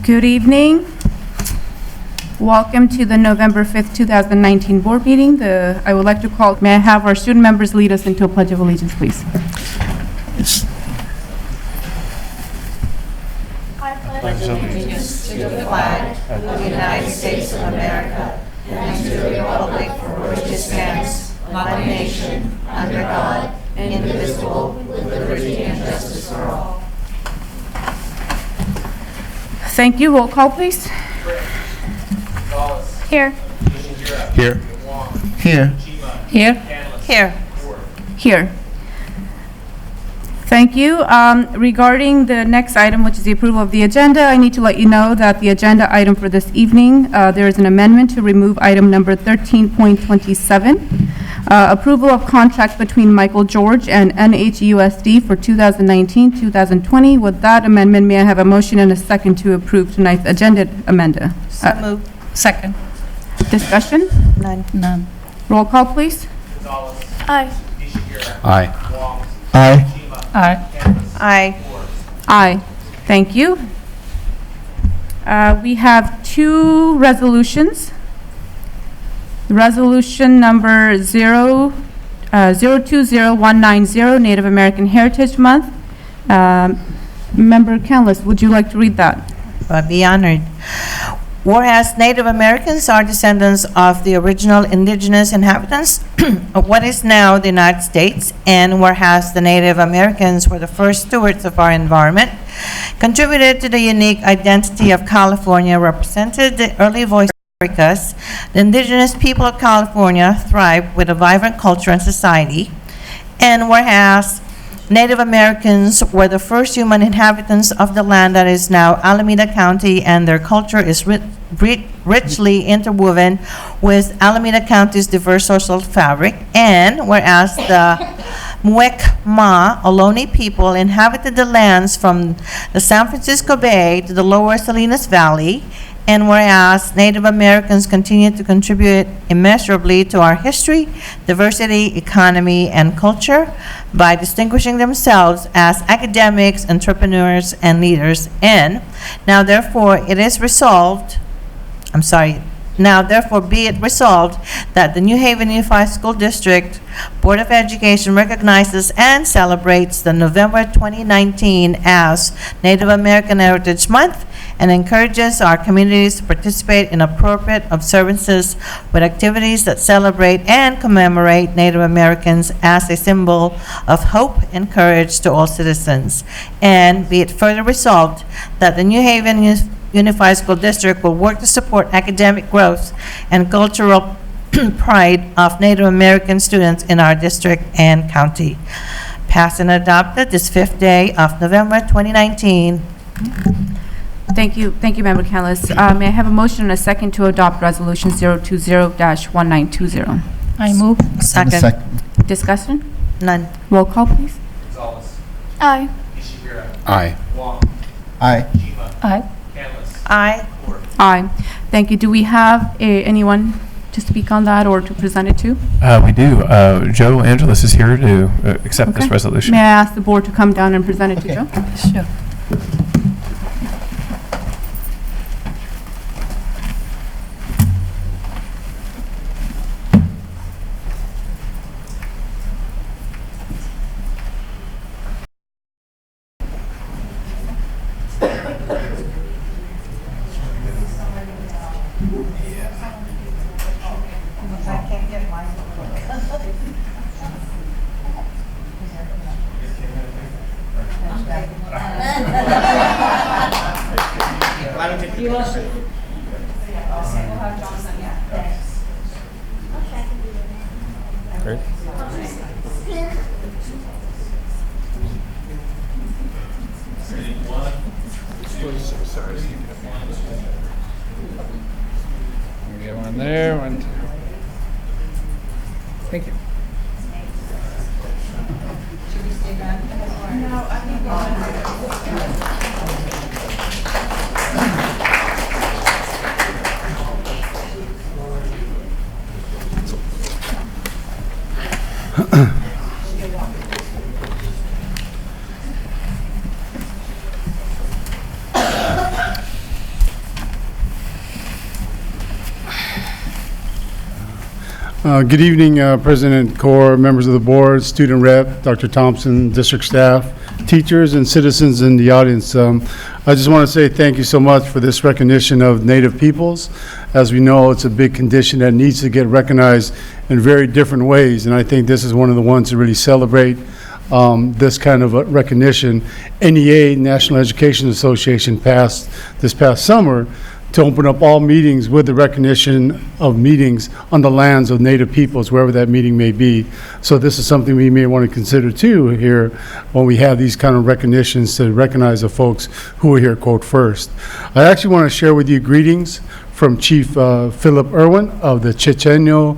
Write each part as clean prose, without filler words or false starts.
Good evening. Welcome to the November 5th, 2019 board meeting. I would like to call, may I have our student members lead us into a pledge of allegiance, please? I pledge allegiance to the flag of the United States of America and to the republic for which it stands, one nation, under God, indivisible, with liberty and justice for all. Thank you. Roll call, please. Here. Here. Here. Here. Here. Here. Thank you. Regarding the next item, which is the approval of the agenda, I need to let you know that the agenda item for this evening, there is an amendment to remove item number 13.27, approval of contract between Michael George and NHUSD for 2019-2020. With that amendment, may I have a motion and a second to approve tonight's agenda amendment? So moved. Second. Discussion? None. Roll call, please. Aye. Aye. Aye. Aye. Aye. Aye. Thank you. We have two resolutions. Resolution number 020190, Native American Heritage Month. Member Canlis, would you like to read that? I'd be honored. Whereas Native Americans are descendants of the original indigenous inhabitants of what is now the United States, and whereas the Native Americans were the first stewards of our environment, contributed to the unique identity of California, represented the early voice of Americas, the indigenous people of California thrive with a vibrant culture and society, and whereas Native Americans were the first human inhabitants of the land that is now Alameda County, and their culture is richly interwoven with Alameda County's diverse social fabric. And whereas the Muwekma Ohlone people inhabited the lands from the San Francisco Bay to the lower Salinas Valley, and whereas Native Americans continue to contribute immeasurably to our history, diversity, economy, and culture by distinguishing themselves as academics, entrepreneurs, and leaders. And now therefore be it resolved that the New Haven Unified School District Board of Education recognizes and celebrates the November 2019 as Native American Heritage Month, and encourages our communities to participate in appropriate observances with activities that celebrate and commemorate Native Americans as a symbol of hope and courage to all citizens. And be it further resolved that the New Haven Unified School District will work to support academic growth and cultural pride of Native American students in our district and county. Passed and adopted this 5th day of November 2019. Thank you, Member Canlis. May I have a motion and a second to adopt Resolution 020-1920? I move. Second. Discussion? None. Roll call, please. Aye. Aye. Aye. Aye. Aye. Aye. Thank you. Do we have anyone to speak on that or to present it to? We do. Joe Angeles is here to accept this Okay. resolution. May I ask the board to come down and present it to Joe? Sure. Great. We get one there, one. Thank you. Good evening, President Kaur, members of the board, student rep, Dr. Thompson, district staff, teachers, and citizens in the audience. I just want to say thank you so much for this recognition of Native peoples. As we know, it's a big condition that needs to get recognized in very different ways, and I think this is one of the ones to really celebrate this kind of recognition. NEA, National Education Association, passed this past summer to open up all meetings with the recognition of meetings on the lands of Native peoples, wherever that meeting may be. So this is something we may want to consider too here when we have these kind of recognitions to recognize the folks who are here, quote, first. I actually want to share with you greetings from Chief Philip Irwin of the Chochenyo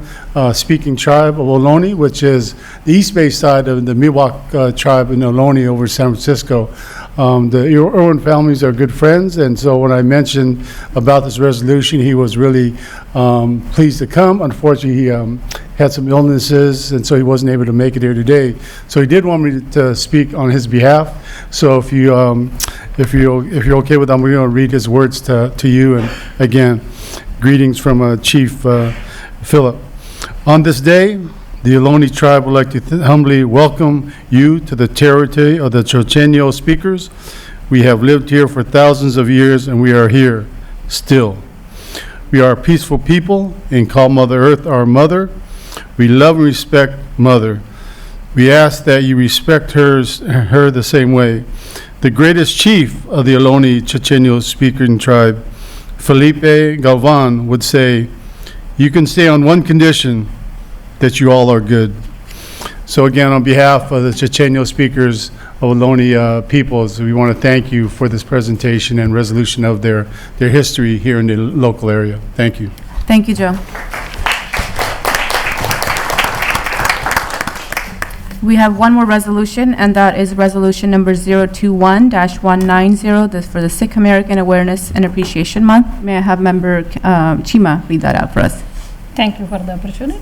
speaking tribe of Ohlone, which is the East Bay side of the Miwok tribe in Ohlone over San Francisco. The Irwin families are good friends, and so when I mentioned about this resolution, he was really pleased to come. Unfortunately, he had some illnesses, and so he wasn't able to make it here today. So he did want me to speak on his behalf. So if you're okay with that, I'm going to read his words to you. And again, greetings from Chief Philip. On this day, the Ohlone tribe would like to humbly welcome you to the territory of the Chochenyo speakers. We have lived here for thousands of years, and we are here still. We are a peaceful people and call Mother Earth our mother. We love and respect Mother. We ask that you respect her the same way. The greatest chief of the Ohlone Chochenyo speaking tribe, Felipe Galvan, would say, "You can stay on one condition, that you all are good." So again, on behalf of the Chochenyo speakers of Ohlone peoples, we want to thank you for this presentation and resolution of their history here in the local area. Thank you. Thank you, Joe. We have one more resolution, and that is resolution number 021-190, this for the Sikh American Awareness and Appreciation Month. May I have member Chima read that out for us? Thank you for the opportunity.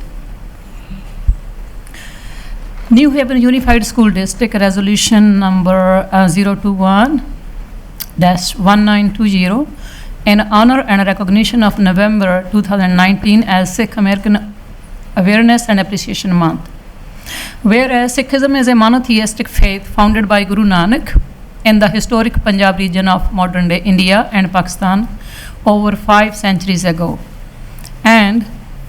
New Haven Unified School District Resolution number 021-1920 in honor and recognition of November 2019 as Sikh American Awareness and Appreciation Month. Whereas Sikhism is a monotheistic faith founded by Guru Nanak in the historic Punjab region of modern-day India and Pakistan over 5 centuries ago. And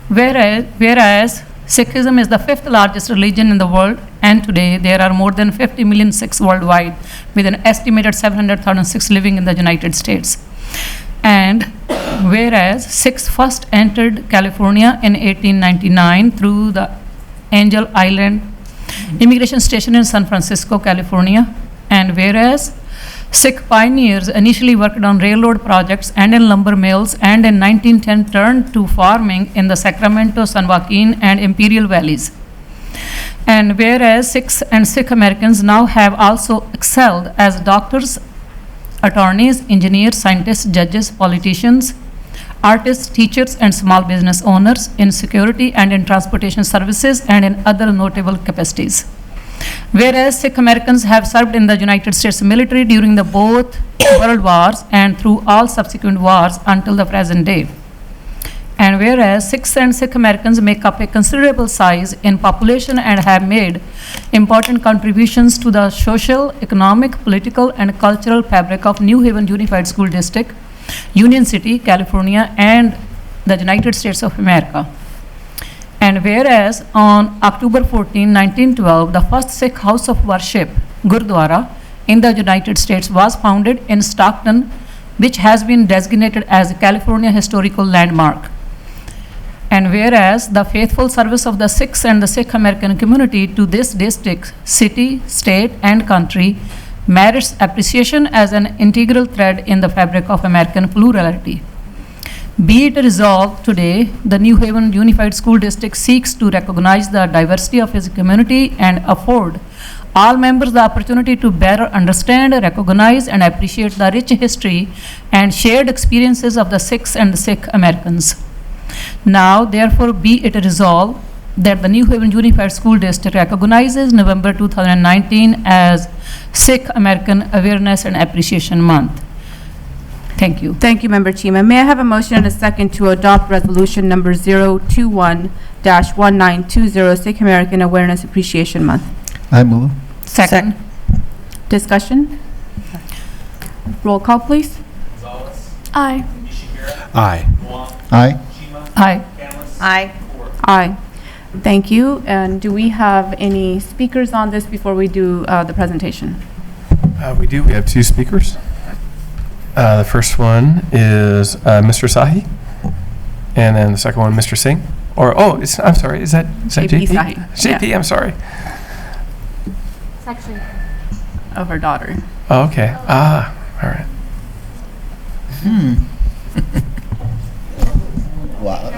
whereas Sikhism is the 5th largest religion in the world, and today there are more than 50 million Sikhs worldwide, with an estimated 700,000 Sikhs living in the United States. And whereas Sikhs first entered California in 1899 through the Angel Island immigration station in San Francisco, California, and whereas Sikh pioneers initially worked on railroad projects and in lumber mills, and in 1910 turned to farming in the Sacramento, San Joaquin, and Imperial Valleys. And whereas Sikhs and Sikh Americans now have also excelled as doctors, attorneys, engineers, scientists, judges, politicians, artists, teachers, and small business owners in security and in transportation services and in other notable capacities. Whereas Sikh Americans have served in the United States military during the both world wars and through all subsequent wars until the present day. And whereas Sikhs and Sikh Americans make up a considerable size in population and have made important contributions to the social, economic, political, and cultural fabric of New Haven Unified School District, Union City, California, and the United States of America. And whereas on October 14, 1912, the first Sikh house of worship, Gurdwara, in the United States was founded in Stockton, which has been designated as a California historical landmark. And whereas the faithful service of the Sikhs and the Sikh American community to this district, city, state, and country merits appreciation as an integral thread in the fabric of American plurality. Be it resolved today, the New Haven Unified School District seeks to recognize the diversity of its community and afford all members the opportunity to better understand, recognize, and appreciate the rich history and shared experiences of the Sikhs and the Sikh Americans. Now, therefore, be it resolved that the New Haven Unified School District recognizes November 2019 as Sikh American Awareness and Appreciation Month. Thank you. Thank you, Member Chima. May I have a motion and a second to adopt Resolution Number 021-1920, Sikh American Awareness Appreciation Month? I move. Second. Discussion? Roll call, please. Aye. Aye. Aye. Aye. Aye. Aye. Thank you. And do we have any speakers on this before we do the presentation? We do. We have two speakers. The first one is Mr. Sahi, and then the second one, Mr. Singh. I'm sorry. Is that JP? Sahi. JP. Yeah. I'm sorry. It's actually Of her daughter. Oh, okay. All right. Wow.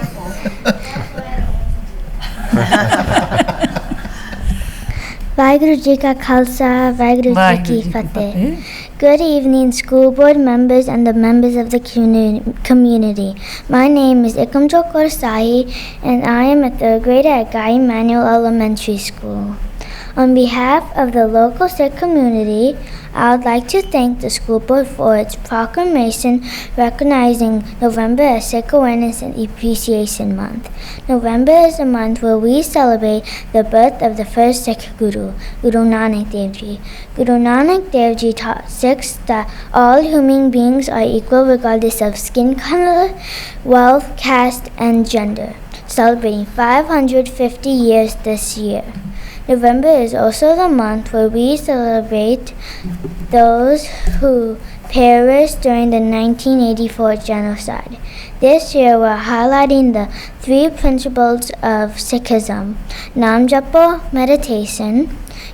Vaheguru Ji Ka Khalsa, Vaheguru Ji Ki Fateh. Good evening, school board members and the members of the community. My name is Ikamjot Kaur Sahi, and I am a third grader at Guy Emmanuel Elementary School. On behalf of the local Sikh community, I would like to thank the school board for its proclamation recognizing November as Sikh Awareness and Appreciation Month. November is a month where we celebrate the birth of the first Sikh Guru, Guru Nanak Dev Ji. Guru Nanak Dev Ji taught Sikhs that all human beings are equal regardless of skin color, wealth, caste, and gender, celebrating 550 years this year. November is also the month where we celebrate those who perished during the 1984 genocide. This year we're highlighting the three principles of Sikhism: Nam Japo, meditation,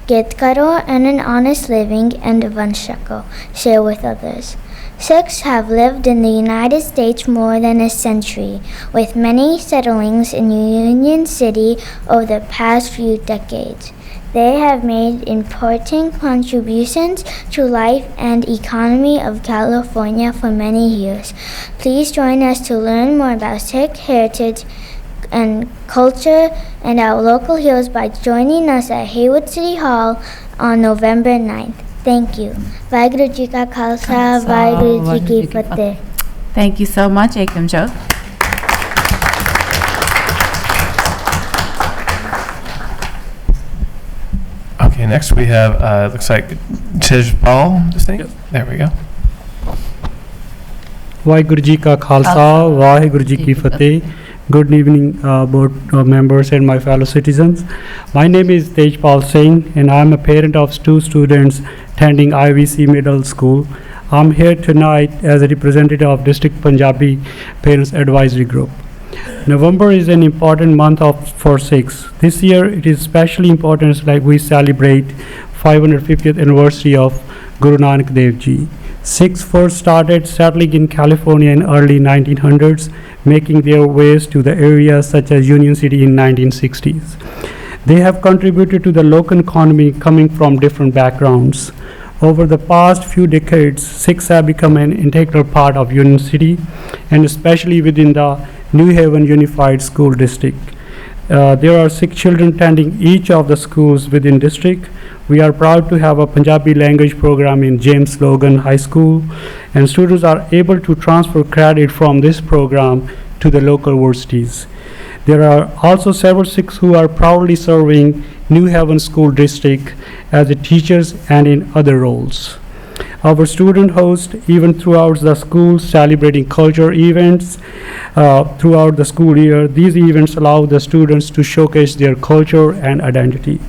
Git Karo, and an honest living, and Vanshako, share with others. Sikhs have lived in the United States more than a century, with many settlings in Union City over the past few decades. They have made important contributions to life and economy of California for many years. Please join us to learn more about Sikh heritage and culture and our local heroes by joining us at Haywood City Hall on November 9th. Thank you. Vaheguru Ji Ka Khalsa, Vaheguru Ji Ki Fateh. Thank you so much, Ikamjot. Okay, next we have, looks like Tejpal, this thing? There we go. Vaheguru Ji Ka Khalsa, Vaheguru Ji Ki Fateh. Good evening, board members and my fellow citizens. My name is Tejpal Singh, and I am a parent of two students attending IVC Middle School. I'm here tonight as a representative of District Punjabi Parents Advisory Group. November is an important month for Sikhs. This year it is especially important like we celebrate 550th anniversary of Guru Nanak Dev Ji. Sikhs first started settling in California in early 1900s, making their ways to the areas such as Union City in 1960s. They have contributed to the local economy coming from different backgrounds. Over the past few decades, Sikhs have become an integral part of Union City, and especially within the New Haven Unified School District. There are Sikh children attending each of the schools within district. We are proud to have a Punjabi language program in James Logan High School, and students are able to transfer credit from this program to the local universities. There are also several Sikhs who are proudly serving New Haven School District as the teachers and in other roles. Our student host even throughout the school celebrating culture events throughout the school year. These events allow the students to showcase their culture and identity.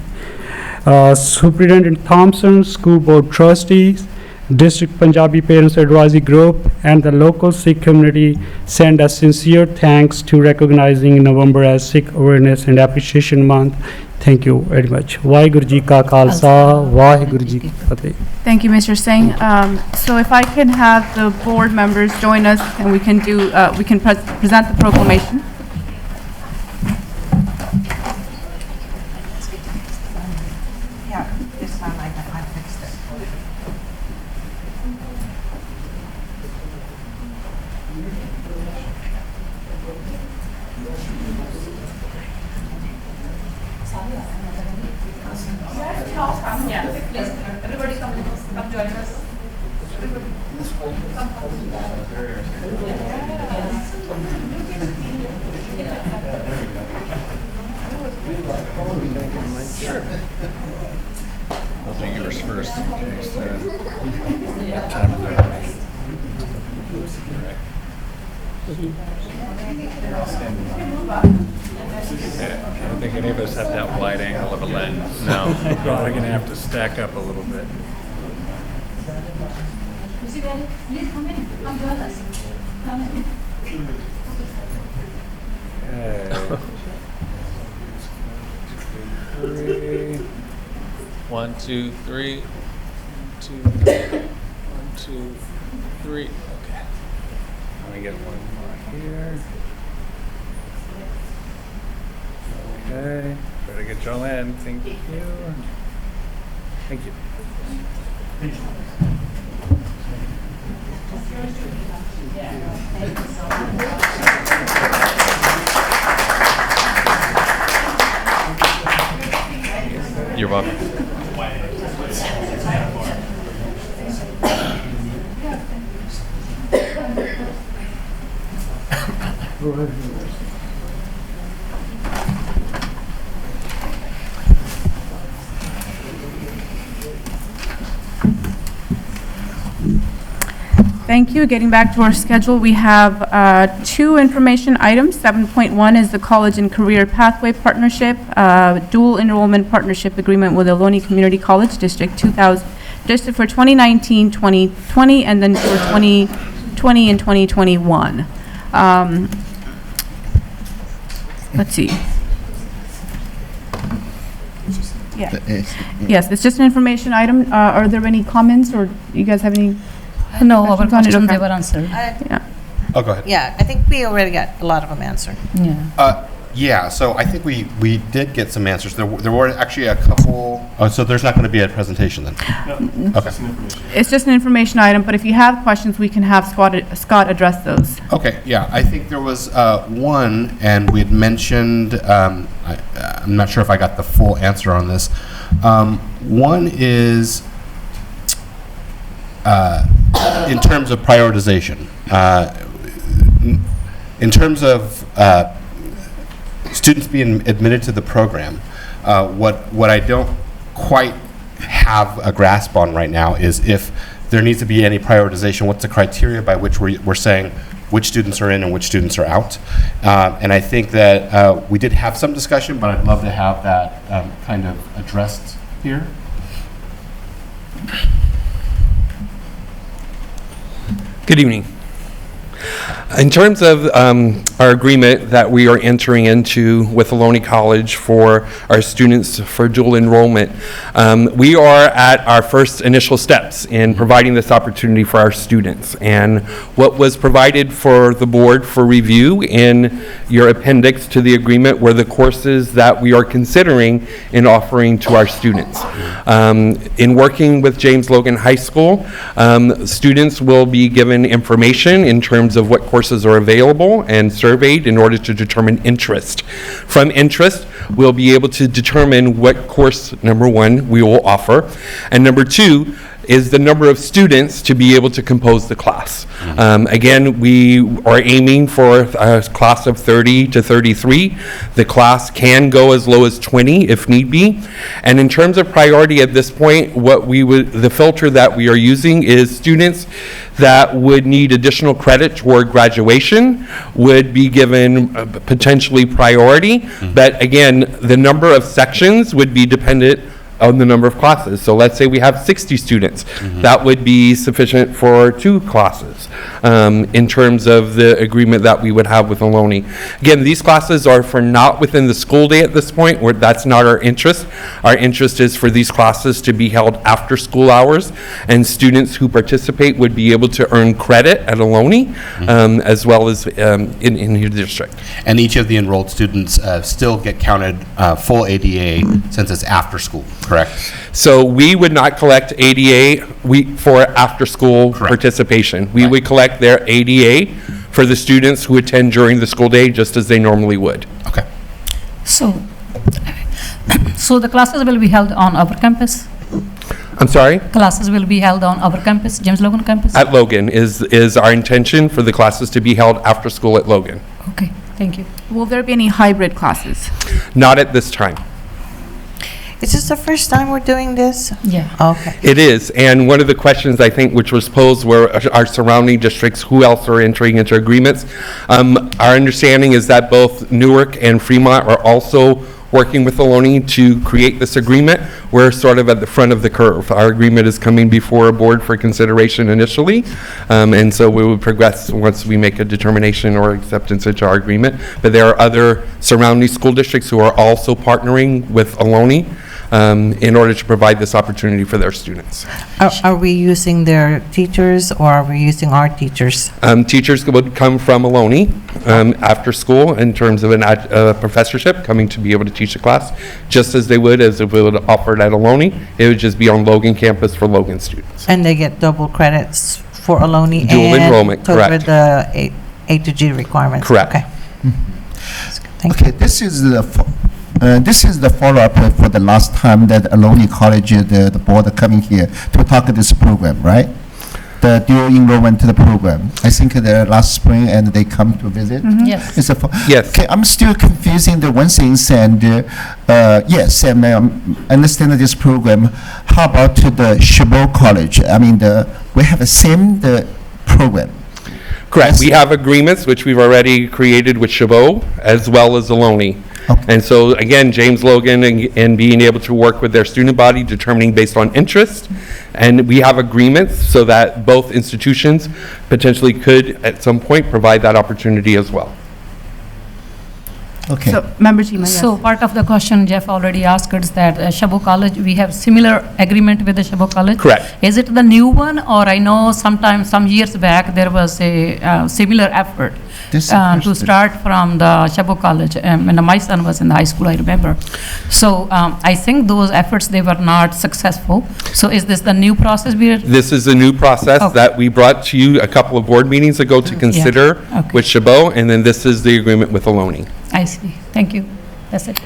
Superintendent Thompson, school board trustees, District Punjabi Parents Advisory Group, and the local Sikh community send a sincere thanks to recognizing November as Sikh Awareness and Appreciation Month. Thank you very much. Vaheguru Ji Ka Khalsa, Vaheguru Ji Ki Fateh. Thank you, Mr. Singh. So if I can have the board members join us and we can present the proclamation. Yeah, this time I fixed it. Everybody come join us. I'll do yours first. I don't think any of us have that wide angle of a lens. No. We're probably going to have to stack up a little bit. Okay. 1, 2, 3. 2, 1, 2, 3. Okay. Let me get one more here. Okay. Better get y'all in. Thank you. Thank you. You're welcome. Thank you. Getting back to our schedule, we have two information items. 7.1 is the College and Career Pathway Partnership, dual enrollment partnership agreement with Ohlone Community College District 2000, District for 2019, 2020, and then for 2020 and 2021. Let's see. Yeah. Yes, it's just an information item. Are there any comments, or you guys have any? No, our Questions on it? questions, they Okay. were answered. Yeah. Oh, go ahead. Yeah, I think we already got a lot of them answered. Yeah. Yeah, so I think we did get some answers. There were actually a couple, oh, so there's not going to be a presentation then? Okay. It's just an information item, but if you have questions, we can have Scott address those. Okay, yeah, I think there was one, and we had mentioned, I'm not sure if I got the full answer on this. One is in terms of prioritization. In terms of students being admitted to the program, what I don't quite have a grasp on right now is if there needs to be any prioritization, what's the criteria by which we're saying which students are in and which students are out. And I think that we did have some discussion, but I'd love to have that kind of addressed here. Good evening. In terms of our agreement that we are entering into with Ohlone College for our students for dual enrollment, we are at our first initial steps in providing this opportunity for our students. And what was provided for the board for review in your appendix to the agreement were the courses that we are considering in offering to our students. In working with James Logan High School, students will be given information in terms of what courses are available and surveyed in order to determine interest. From interest, we'll be able to determine what course, number one, we will offer, and number two, is the number of students to be able to compose the class. Again, we are aiming for a class of 30 to 33. The class can go as low as 20 if need be. And in terms of priority at this point, the filter that we are using is students that would need additional credit toward graduation would be given potentially priority. But again, the number of sections would be dependent on the number of classes. So let's say we have 60 students. That would be sufficient for 2 classes in terms of the agreement that we would have with Ohlone. Again, these classes are for not within the school day at this point, where that's not our interest. Our interest is for these classes to be held after school hours, and students who participate would be able to earn credit at Ohlone as well as in your district. And each of the enrolled students still get counted full ADA since it's after school, correct? So we would not collect ADA for after-school participation. We would collect their ADA for the students who attend during the school day, just as they normally would. Okay. So the classes will be held on our campus? I'm sorry? Classes will be held on our campus, James Logan campus? At Logan is our intention for the classes to be held after school at Logan. Okay, thank you. Will there be any hybrid classes? Not at this time. Is this the first time we're doing this? Yeah. Okay. It is, and one of the questions I think which was posed were our surrounding districts, who else are entering into agreements. Our understanding is that both Newark and Fremont are also working with Ohlone to create this agreement. We're sort of at the front of the curve. Our agreement is coming before a board for consideration initially, and so we will progress once we make a determination or acceptance into our agreement. But there are other surrounding school districts who are also partnering with Ohlone in order to provide this opportunity for their students. Are we using their teachers or are we using our teachers? Teachers would come from Ohlone after school in terms of a professorship, coming to be able to teach the class, just as they would as if it would offered at Ohlone. It would just be on Logan campus for Logan students. And they get double credits for Ohlone Dual enrollment, cover correct. the A to G requirements? Correct. Okay. Thank you. Okay, this is the follow-up for the last time that Ohlone College, the board coming here to talk this program, right? The dual enrollment to the program. I think the last spring and they come to visit. Yes. It's a Yes. Okay, I'm still confusing the one things and yes, and I understand this program. How about to the Chabot College? I mean, we have the same program. Correct. We have agreements which we've already created with Chabot as well as Ohlone. Okay. And so again, James Logan and being able to work with their student body, determining based on interest. And we have agreements so that both institutions potentially could at some point provide that opportunity as well. Okay. So, Member Chima, yes. So part of the question Jeff already asked is that Chabot College, we have similar agreement with the Chabot College? Correct. Is it the new one, or I know sometime, some years back, there was a similar effort This is to first- start from the Chabot College, when my son was in the high school, I remember. So I think those efforts, they were not successful. So is this the new process we are? This is a new process Okay. that we brought to you a couple of board meetings ago to consider Okay. with Chabot, and then this is the agreement with Ohlone. I see. Thank you. That's it.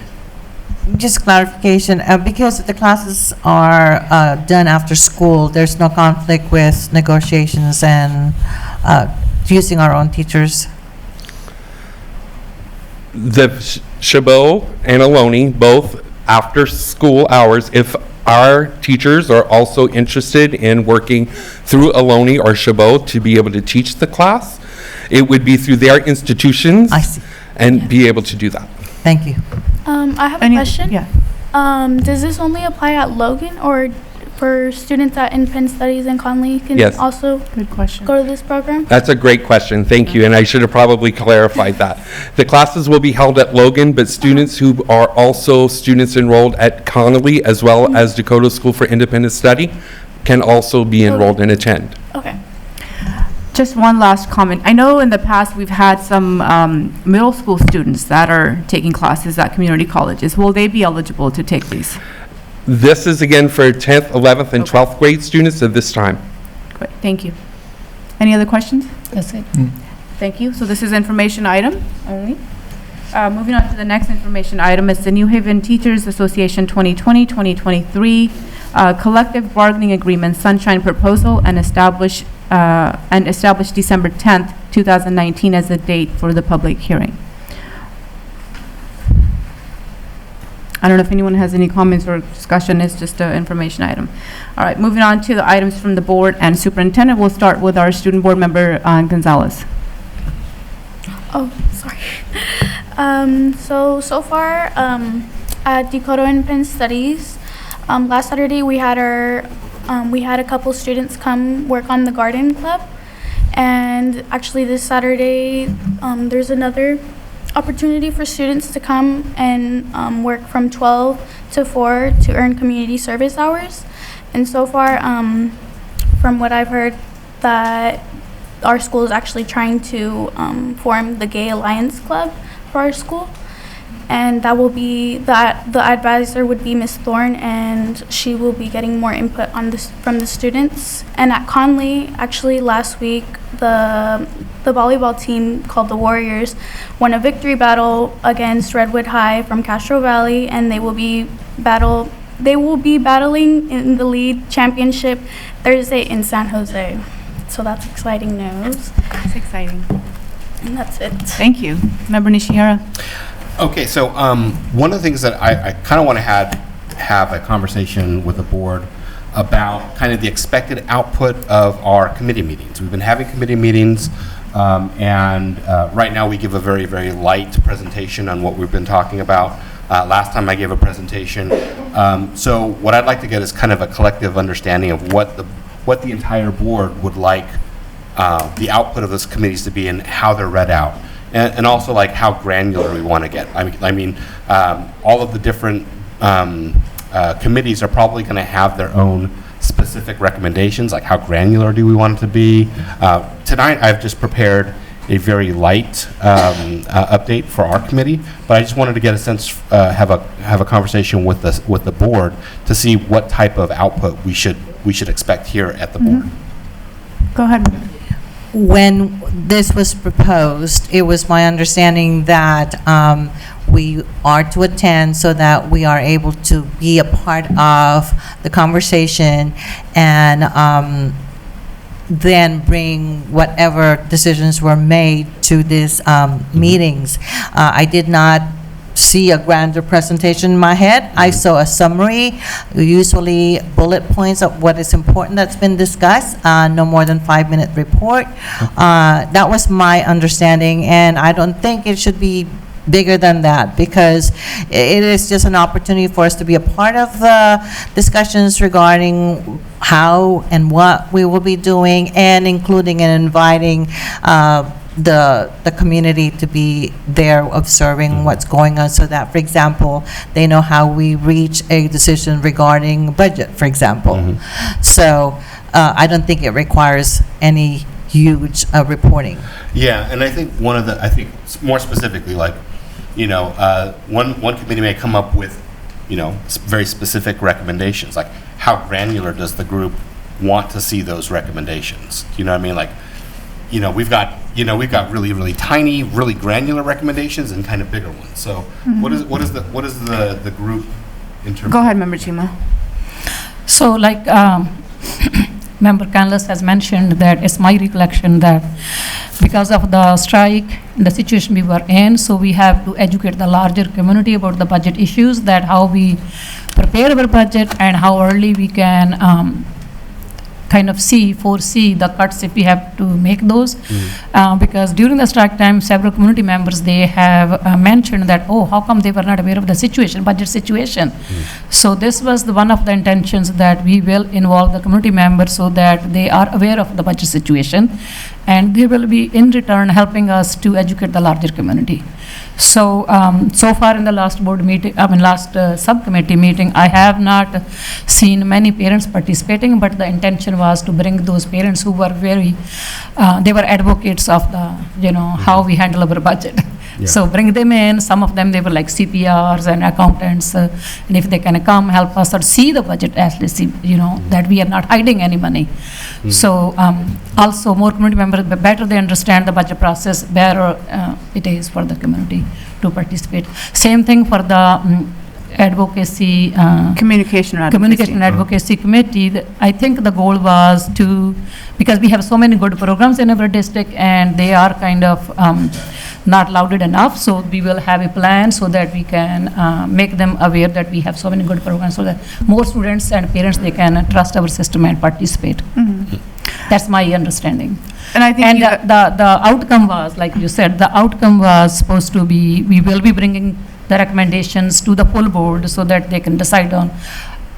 Just clarification, because the classes are done after school, there's no conflict with negotiations and using our own teachers? The Chabot and Ohlone, both after school hours, if our teachers are also interested in working through Ohlone or Chabot to be able to teach the class, it would be through their institutions I see. and be able to do that. Thank you. I have a Any- question. Yeah. Does this only apply at Logan, or for students at Independent Studies in Conley can Yes. also Good question. go to this program? That's a great question, thank you, and I should have probably clarified that. The classes will be held at Logan, but students who are also students enrolled at Connolly as well as Dakota School for Independent Study can also be enrolled and attend. Okay. Just one last comment. I know in the past, we've had some middle school students that are taking classes at community colleges. Will they be eligible to take these? This is again for 10th, 11th, and Okay. 12th grade students at this time. Great, thank you. Any other questions? That's it. Thank you. So this is information item only. Moving on to the next information item is the New Haven Teachers Association 2020-2023 Collective Bargaining Agreement Sunshine Proposal and establish December 10th, 2019 as the date for the public hearing. I don't know if anyone has any comments or discussion. It's just an information item. All right, moving on to the items from the board and superintendent. We'll start with our student board member, Gonzalez. Oh, sorry. So far, at Dakota Independent Studies, last Saturday we had a couple students come work on the garden club, and actually this Saturday, there's another opportunity for students to come and work from 12 to 4 to earn community service hours. And so far, from what I've heard, that our school is actually trying to form the Gay Alliance Club for our school. And that will be, that the advisor would be Miss Thorne, and she will be getting more input on this from the students. And at Conley, actually last week, the volleyball team called the Warriors won a victory battle against Redwood High from Castro Valley, and they will be they will be battling in the league championship Thursday in San Jose. So that's exciting news. That's exciting. And that's it. Thank you. Member Nishihara. Okay, so one of the things that I kind of want to have a conversation with the board about kind of the expected output of our committee meetings. We've been having committee meetings, and right now we give a very, very light presentation on what we've been talking about. Last time I gave a presentation. So what I'd like to get is kind of a collective understanding of what the entire board would like the output of those committees to be and how they're read out. And also like how granular we want to get. I mean, all of the different committees are probably going to have their own specific recommendations, like how granular do we want it to be. Tonight I've just prepared a very light update for our committee, but I just wanted to get a sense, have a conversation with the board to see what type of output we should expect here at the board. Go ahead. When this was proposed, it was my understanding that we are to attend so that we are able to be a part of the conversation and then bring whatever decisions were made to these meetings. I did not see a grander presentation in my head. I saw a summary, usually bullet points of what is important that's been discussed, no more than 5-minute report. That was my understanding, and I don't think it should be bigger than that, because it is just an opportunity for us to be a part of the discussions regarding how and what we will be doing, and including and inviting the community to be there observing what's going on, so that, for example, they know how we reach a decision regarding budget, for example. So I don't think it requires any huge reporting. Yeah, and I think more specifically, like, you know, one committee may come up with, you know, very specific recommendations, like how granular does the group want to see those recommendations? You know what I mean? Like, you know, we've got really, really tiny, really granular recommendations and kind of bigger ones. So what is the group in terms? Go ahead, Member Chima. So like Member Canlis has mentioned, that it's my recollection that because of the strike, the situation we were in, so we have to educate the larger community about the budget issues, that how we prepare our budget and how early we can kind of foresee the cuts if we have to make those. Because during the strike time, several community members, they have mentioned that, oh, how come they were not aware of the situation, budget situation. So this was one of the intentions, that we will involve the community members so that they are aware of the budget situation, and they will be in return helping us to educate the larger community. So, so far in the last subcommittee meeting, I have not seen many parents participating, but the intention was to bring those parents who were they were advocates of the, you know, how we handle our budget. Yeah. So bring them in. Some of them, they were like CPRs and accountants, and if they can come help us or see the budget, at least, you know, that we are not hiding any money. So also more community members, better they understand the budget process, better it is for the community to participate. Same thing for the advocacy, communication advocacy committee. I think the goal was to, because we have so many good programs in our district and they are kind of not lauded enough, so we will have a plan so that we can make them aware that we have so many good programs, so that more students and parents, they can trust our system and participate. That's my understanding. And I think the outcome was, like you said, the outcome was supposed to be, we will be bringing the recommendations to the full board so that they can decide on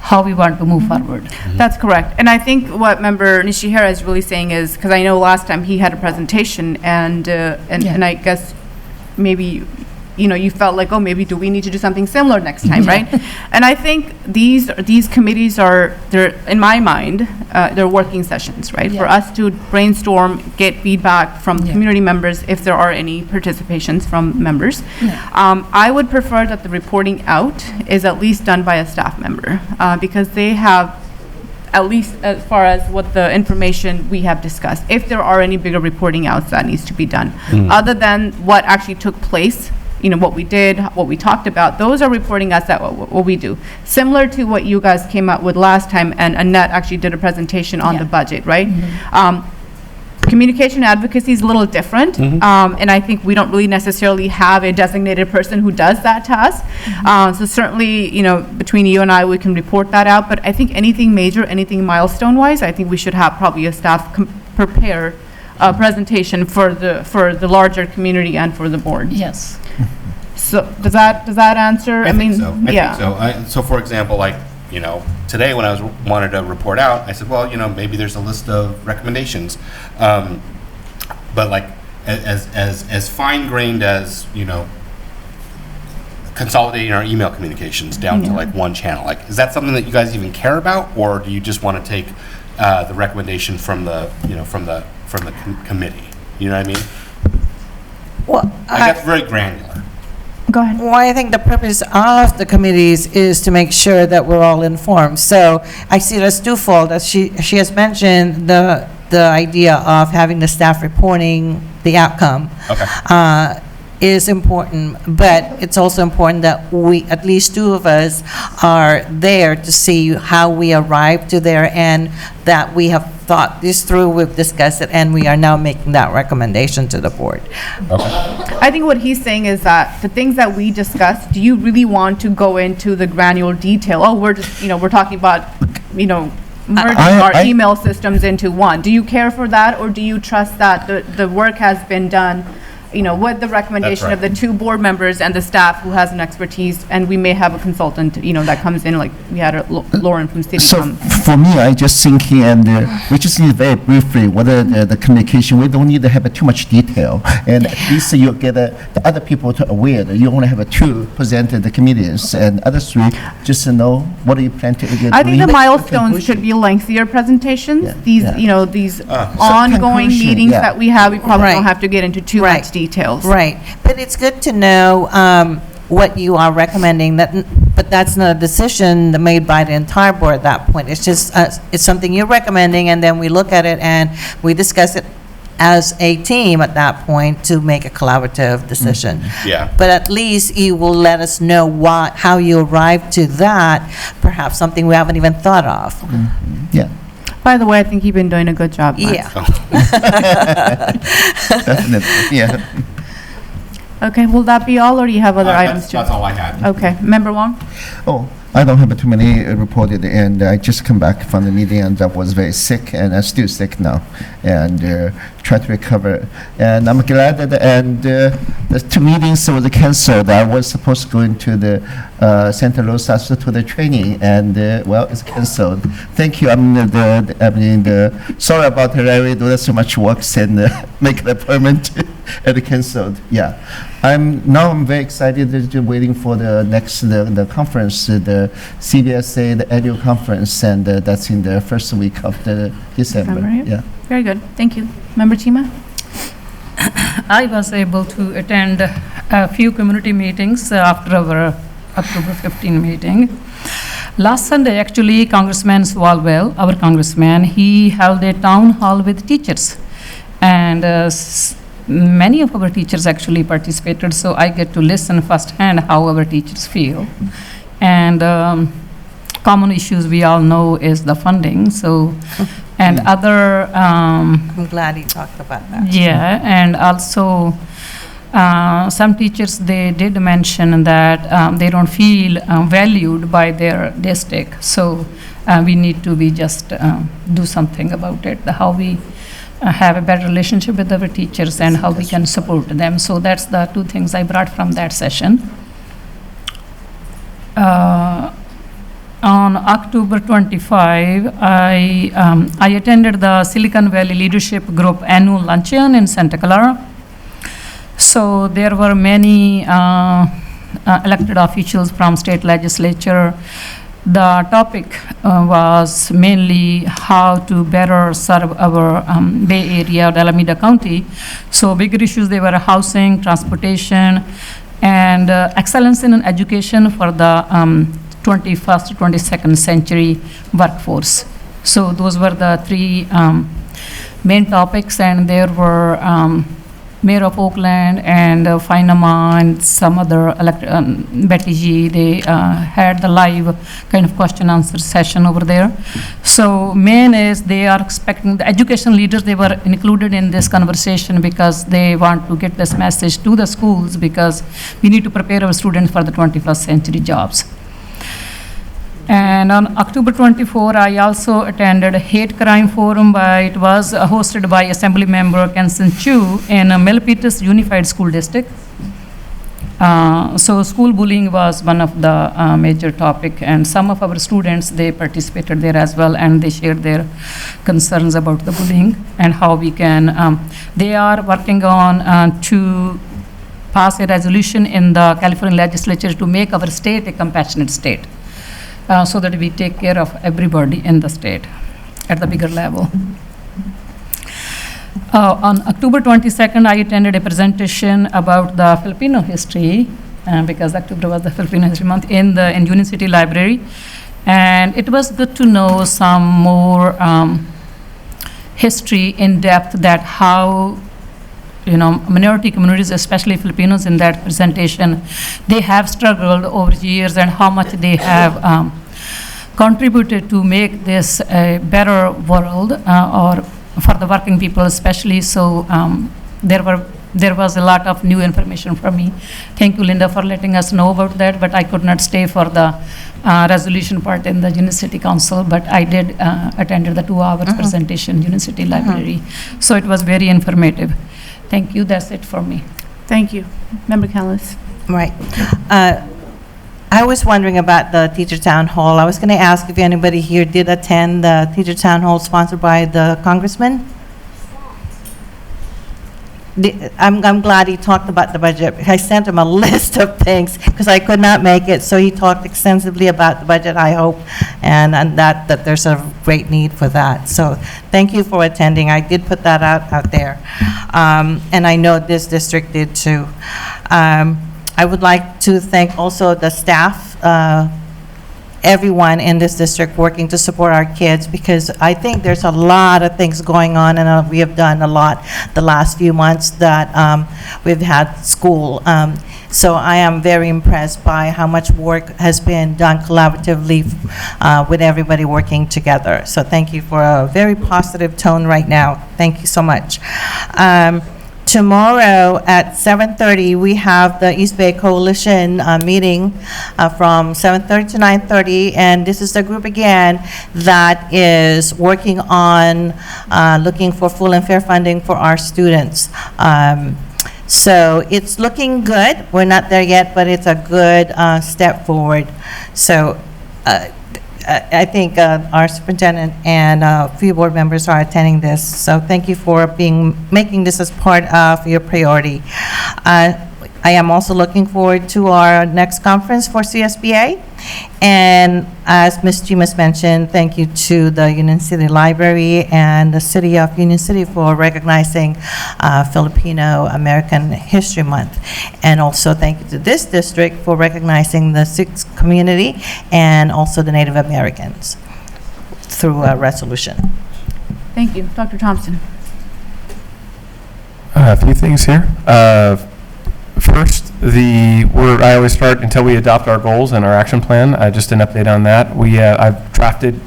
how we want to move forward. That's correct. And I think what Member Nishihara is really saying is, because I know last time he had a presentation, and I guess maybe, you know, you felt like, oh, maybe do we need to do something similar next time, right? And I think these committees they're, in my mind, they're working sessions, right? For us to brainstorm, get feedback from community members if there are any participations from members. I would prefer that the reporting out is at least done by a staff member, because they have, at least as far as what the information we have discussed, if there are any bigger reporting outs that needs to be done, other than what actually took place what we did, what we talked about, those are reporting us that what we do. Similar to what you guys came out with last time, and Annette actually did a presentation on the budget, right? Communication advocacy is a little different, and I think we don't really necessarily have a designated person who does that task. So certainly, between you and I, we can report that out, but I think anything major, anything milestone-wise, I think we should have probably a staff prepare a presentation for the larger community and for the board. Yes. So does that answer? I think so. Yeah. I think so. So for example, today when I wanted to report out, I said, well, maybe there's a list of recommendations, but like as fine-grained as consolidating our email communications down to like one channel. Like, is that something that you guys even care about, or do you just want to take the recommendation from the committee? You know what I mean? Well, that's very granular. Go ahead. Well, I think the purpose of the committees is to make sure that we're all informed. So I see it as twofold. As she has mentioned, the idea of having the staff reporting the outcome is important, but it's also important that we, at least two of us, are there to see how we arrived to there, and that we have thought this through, we've discussed it, and we are now making that recommendation to the board. I think what he's saying is that the things that we discussed, do you really want to go into the granular detail? Oh, we're just, we're talking about, merging our email systems into one. Do you care for that, or do you trust that the work has been done, with the recommendation of the two board members and the staff who has an expertise, and we may have a consultant, that comes in, like we had Lauren from City. So for me, I just thinking, and we just need very briefly whether the communication, we don't need to have too much detail, and at least you get the other people to aware that you only have two presented the committees, and other three just to know what do you plan to do. I think the milestones should be lengthier presentations. These ongoing meetings that we have, we probably don't have to get into too much details. Right, but it's good to know what you are recommending, but that's not a decision made by the entire board at that point. It's just, it's something you're recommending, and then we look at it and we discuss it as a team at that point to make a collaborative decision. Yeah. But at least you will let us know how you arrived to that, perhaps something we haven't even thought of. Yeah. By the way, I think you've been doing a good job, Max. Yeah. Definitely, yeah. Okay, will that be all, or do you have other items too? That's all I had. Okay, Member Wong? Oh, I don't have too many reported, and I just come back from the meeting, and I was very sick, and I'm still sick now, and try to recover. And I'm glad that the two meetings were canceled. I was supposed to go into the Santa Rosa to the training, and it's canceled. Thank you. Sorry about it. I do so much work and make an appointment and canceled. Yeah. I'm very excited, waiting for the next the conference, the CBSA, the annual conference, and that's in the first week of the December. Yeah. Very good. Thank you. Member Chima? I was able to attend a few community meetings after our October 15 meeting. Last Sunday, actually, Congressman Swalwell, our congressman, he held a town hall with teachers. And many of our teachers actually participated, so I get to listen firsthand how our teachers feel. And common issues we all know is the funding, and other... I'm glad he talked about that. Yeah, and also some teachers, they did mention that they don't feel valued by their district, so we need to do something about it, how we have a better relationship with our teachers and how we can support them. So that's the two things I brought from that session. On October 25, I attended the Silicon Valley Leadership Group annual luncheon in Santa Clara. So there were many elected officials from state legislature. The topic was mainly how to better serve our Bay Area, Alameda County. So bigger issues, they were housing, transportation, and excellence in education for the 21st, 22nd century workforce. So those were the three main topics, and there were Mayor of Oakland and Finama and some other Betty G, they had the live kind of question answer session over there. So main is they are expecting the education leaders, they were included in this conversation because they want to get this message to the schools because we need to prepare our students for the 21st century jobs. And on October 24, I also attended a hate crime forum. It was hosted by Assembly Member Kenson Chu in Milpitas Unified School District. So school bullying was one of the major topic, and some of our students, they participated there as well, and they shared their concerns about the bullying and how we can, they are working on to pass a resolution in the California legislature to make our state a compassionate state. So that we take care of everybody in the state at the bigger level. On October 22nd, I attended a presentation about the Filipino history, because October was the Filipino History Month in Union City Library. And it was good to know some more history in depth that how minority communities, especially Filipinos in that presentation, they have struggled over years and how much they have contributed to make this a better world or for the working people especially. So there was a lot of new information for me. Thank you, Linda, for letting us know about that, but I could not stay for the resolution part in the Union City Council, but I did attend the 2 hours presentation, Union City Library. So it was very informative. Thank you. That's it for me. Thank you. Member Callis. Right. I was wondering about the teacher town hall. I was going to ask if anybody here did attend the teacher town hall sponsored by the congressman. I'm glad he talked about the budget. I sent him a list of things because I could not make it, so he talked extensively about the budget, I hope, and that there's a great need for that. So thank you for attending. I did put that out there, and I know this district did too. I would like to thank also the staff, everyone in this district working to support our kids, because I think there's a lot of things going on, and we have done a lot the last few months that we've had school. So I am very impressed by how much work has been done collaboratively with everybody working together. So thank you for a very positive tone right now. Thank you so much. Tomorrow at 7:30, we have the East Bay Coalition meeting from 7:30 to 9:30, and this is the group again that is working on looking for full and fair funding for our students. So it's looking good. We're not there yet, but it's a good step forward. So I think our superintendent and a few board members are attending this. So thank you for making this as part of your priority. I am also looking forward to our next conference for CSBA. And as Ms. Jimas mentioned, thank you to the Union City Library and the City of Union City for recognizing Filipino American History Month. And also thank you to this district for recognizing the Sikh community and also the Native Americans through a resolution. Thank you. Dr. Thompson. A few things here. First, where I always start until we adopt our goals and our action plan. Just an update on that. I've drafted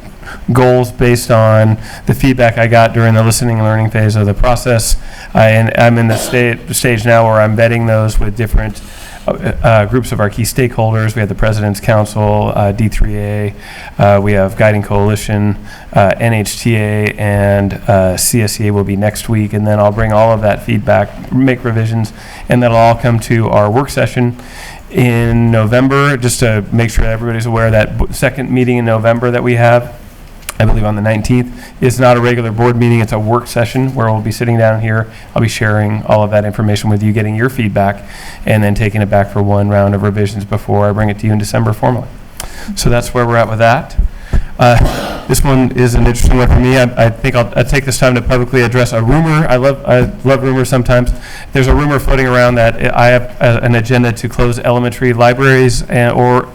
goals based on the feedback I got during the listening and learning phase of the process. And I'm in the stage now where I'm vetting those with different groups of our key stakeholders. We have the President's Council, D3A, we have Guiding Coalition, NHTA, and CSEA will be next week, and then I'll bring all of that feedback, make revisions, and that'll all come to our work session in November, just to make sure everybody's aware that second meeting in November that we have, I believe on the 19th, is not a regular board meeting, it's a work session where we'll be sitting down here, I'll be sharing all of that information with you, getting your feedback, and then taking it back for one round of revisions before I bring it to you in December formally. So that's where we're at with that. This one is an interesting one for me. I think I'll take this time to publicly address a rumor. I love rumors sometimes. There's a rumor floating around that I have an agenda to close elementary libraries or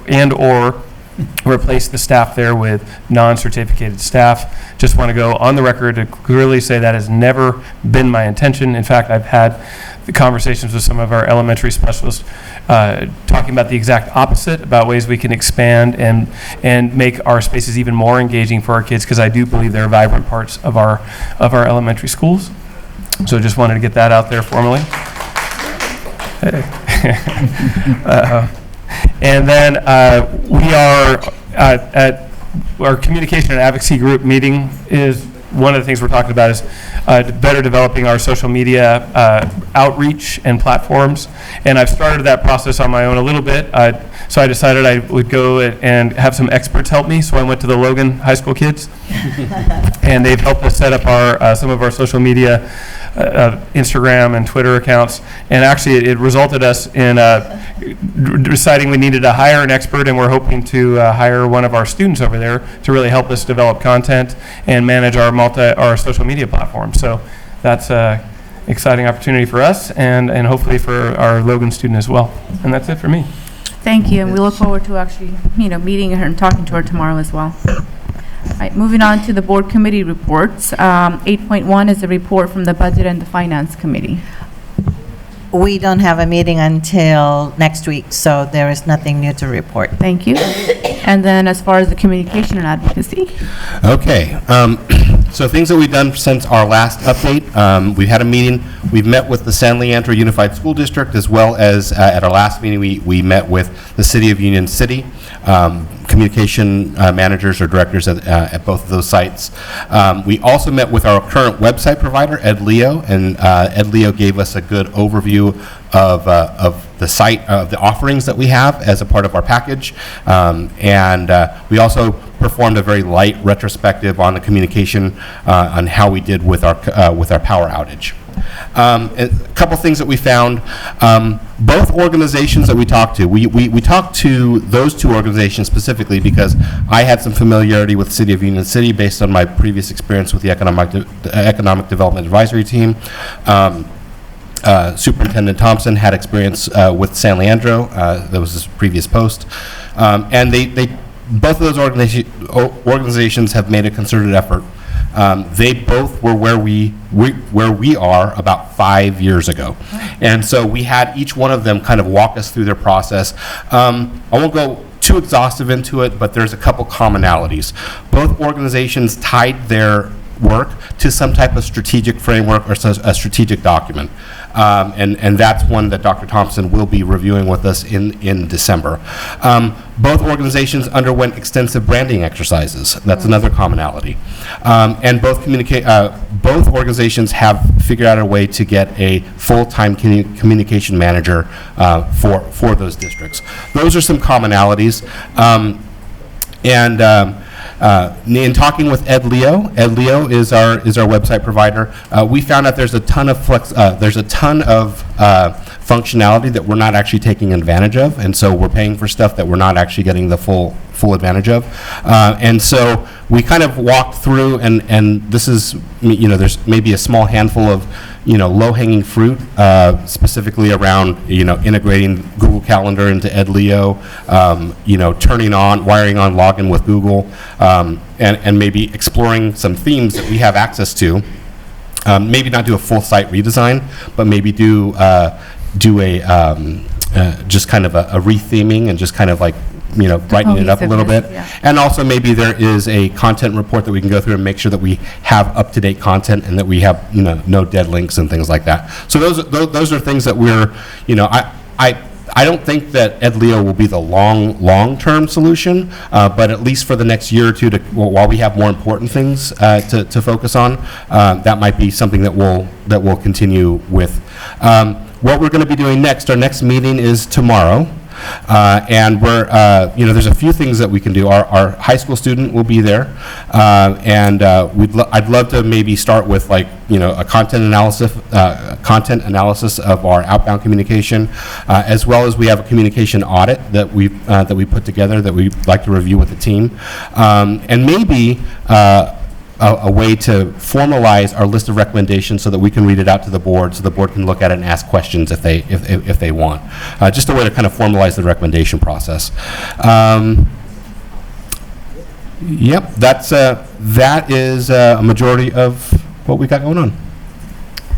replace the staff there with non-certificated staff. Just want to go on the record to clearly say that has never been my intention. In fact, I've had the conversations with some of our elementary specialists talking about the exact opposite, about ways we can expand and make our spaces even more engaging for our kids, because I do believe they're vibrant parts of our elementary schools. So just wanted to get that out there formally. And then we are at our communication and advocacy group meeting. Is one of the things we're talking about is better developing our social media outreach and platforms. And I've started that process on my own a little bit. So I decided I would go and have some experts help me. So I went to the Logan High School kids, and they've helped us set up our some of our social media Instagram and Twitter accounts, and actually it resulted us in deciding we needed to hire an expert, and we're hoping to hire one of our students over there to really help us develop content and manage our social media platform. So that's an exciting opportunity for us, and hopefully for our Logan student as well. And that's it for me. Thank you, and we look forward to actually, meeting her and talking to her tomorrow as well. All right, moving on to the board committee reports. 8.1 is a report from the Budget and the Finance Committee. We don't have a meeting until next week, so there is nothing new to report. Thank you. And then as far as the communication and advocacy. Okay, so things that we've done since our last update, we've had a meeting. We've met with the San Leandro Unified School District, as well as at our last meeting, we met with the City of Union City, communication managers or directors at both of those sites. We also met with our current website provider, EdLeo, and EdLeo gave us a good overview of the site, of the offerings that we have as a part of our package. And we also performed a very light retrospective on the communication on how we did with our power outage. A couple things that we found. Both organizations that we talked to, we talked to those two organizations specifically because I had some familiarity with the City of Union City based on my previous experience with the Economic Development Advisory Team. Superintendent Thompson had experience with San Leandro. That was his previous post. And both of those organizations have made a concerted effort. They both were where we are about 5 years ago. And so we had each one of them kind of walk us through their process. I won't go too exhaustive into it, but there's a couple commonalities. Both organizations tied their work to some type of strategic framework or a strategic document. And that's one that Dr. Thompson will be reviewing with us in December. Both organizations underwent extensive branding exercises. That's another commonality. And both organizations have figured out a way to get a full-time communication manager for those districts. Those are some commonalities. In talking with EdLeo is our website provider. We found out there's a ton of functionality that we're not actually taking advantage of, and so we're paying for stuff that we're not actually getting the full advantage of. And so we kind of walked through, and this is, there's maybe a small handful of low-hanging fruit, specifically around, integrating Google Calendar into EdLeo, wiring on login with Google, and maybe exploring some themes that we have access to. Maybe not do a full site redesign, but maybe do just kind of a retheming and just kind of like, brighten it up a little bit. Yeah. And also maybe there is a content report that we can go through and make sure that we have up-to-date content and that we have, no dead links and things like that. So those are things that we're, I don't think that EdLeo will be the long-term solution, but at least for the next year or two, while we have more important things to focus on, that might be something that we'll continue with. What we're going to be doing next, our next meeting is tomorrow. And we're, there's a few things that we can do. Our high school student will be there, and I'd love to maybe start with a content analysis of our outbound communication, as well as we have a communication audit that we put together that we'd like to review with the team, and maybe a way to formalize our list of recommendations so that we can read it out to the board, so the board can look at it and ask questions if they want. Just a way to kind of formalize the recommendation process. Yep, that is a majority of what we got going on.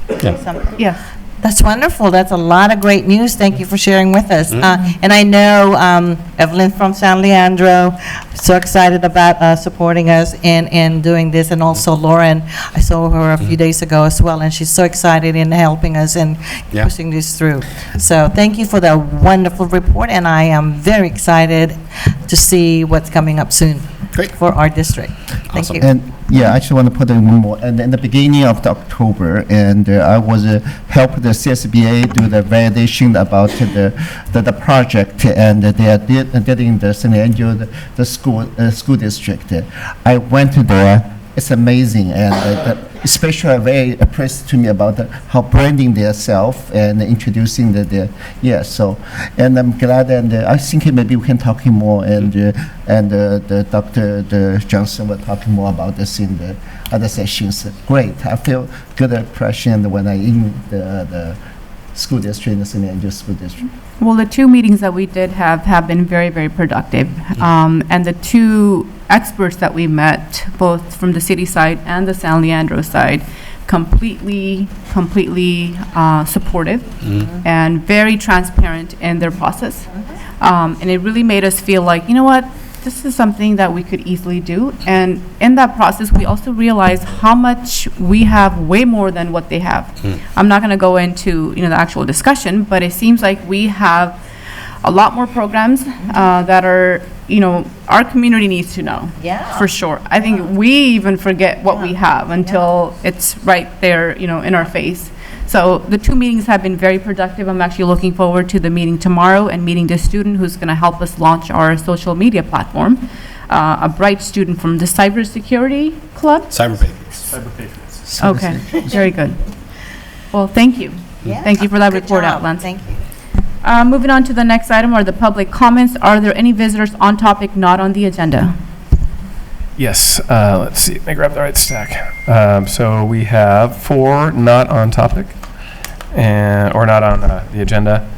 Yeah. Yes. That's wonderful. That's a lot of great news. Thank you for sharing with us. And I know Evelyn from San Leandro, so excited about supporting us in doing this, and also Lauren. I saw her a few days ago as well, and she's so excited in helping us and pushing this through. So thank you for the wonderful report, and I am very excited to see what's coming up soon. Great. For our district. Thank you. And yeah, I actually want to put in one more. And in the beginning of the October, and I was help the CSBA do the validation about the project, and they are did in the San Angelo, the school district. I went to there. It's amazing, and especially very impressed to me about how branding themselves and introducing so, and I'm glad, and I think maybe we can talk more, and the Dr. Johnson will talk more about this in the other sessions. Great, I feel good impression when I in the school district, the San Angelo School District. Well, the two meetings that we did have been very, very productive. And the two experts that we met, both from the city side and the San Leandro side, completely supportive and very transparent in their process. And it really made us feel like, you know what, this is something that we could easily do. And in that process, we also realized how much we have way more than what they have. I'm not going to go into, the actual discussion, but it seems like we have a lot more programs that are, our community needs to know. Yeah. For sure. I think we even forget what we have until it's right there, in our face. So the two meetings have been very productive. I'm actually looking forward to the meeting tomorrow and meeting the student who's going to help us launch our social media platform, a bright student from the Cybersecurity Club. Cyber Patriots. Okay, very good. Well, thank you. Yeah. Thank you for that Good report job. out, Lance. Thank you. Moving on to the next item are the public comments. Are there any visitors on topic not on the agenda? Yes, let's see, let me grab the right stack. So we have 4 not on topic, or not on the agenda.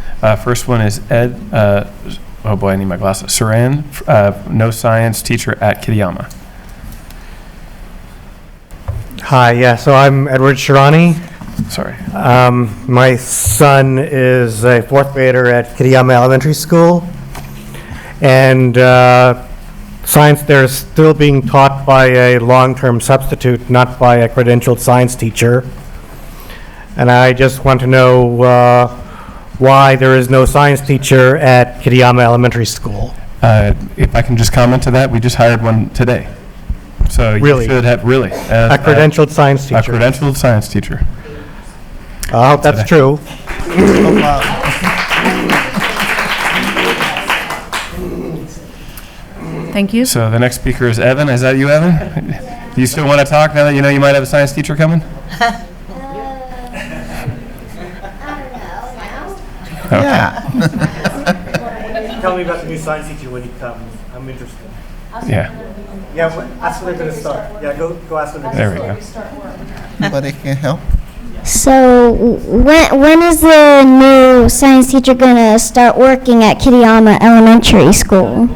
First one is Ed, oh boy, I need my glasses. Saran, no science teacher at Kitayama. Hi, yeah, so I'm Edward Shirani. Sorry. My son is a 4th grader at Kitayama Elementary School, and science there is still being taught by a long-term substitute, not by a credentialed science teacher. And I just want to know why there is no science teacher at Kitayama Elementary School. If I can just comment to that, we just hired one today. So Really? you should have, really. A credentialed science A teacher. credentialed science teacher. I hope that's true. Thank you. So the next speaker is Evan. Is that you, Evan? Do you still want to talk now that you know you might have a science teacher coming? Yeah. Tell me about the new science teacher when he comes. I'm interested. Yeah. Yeah, ask when they're going to start. Yeah, go ask when they're There going we to go. start. Nobody can help. So when is the new science teacher gonna start working at Kitayama Elementary School?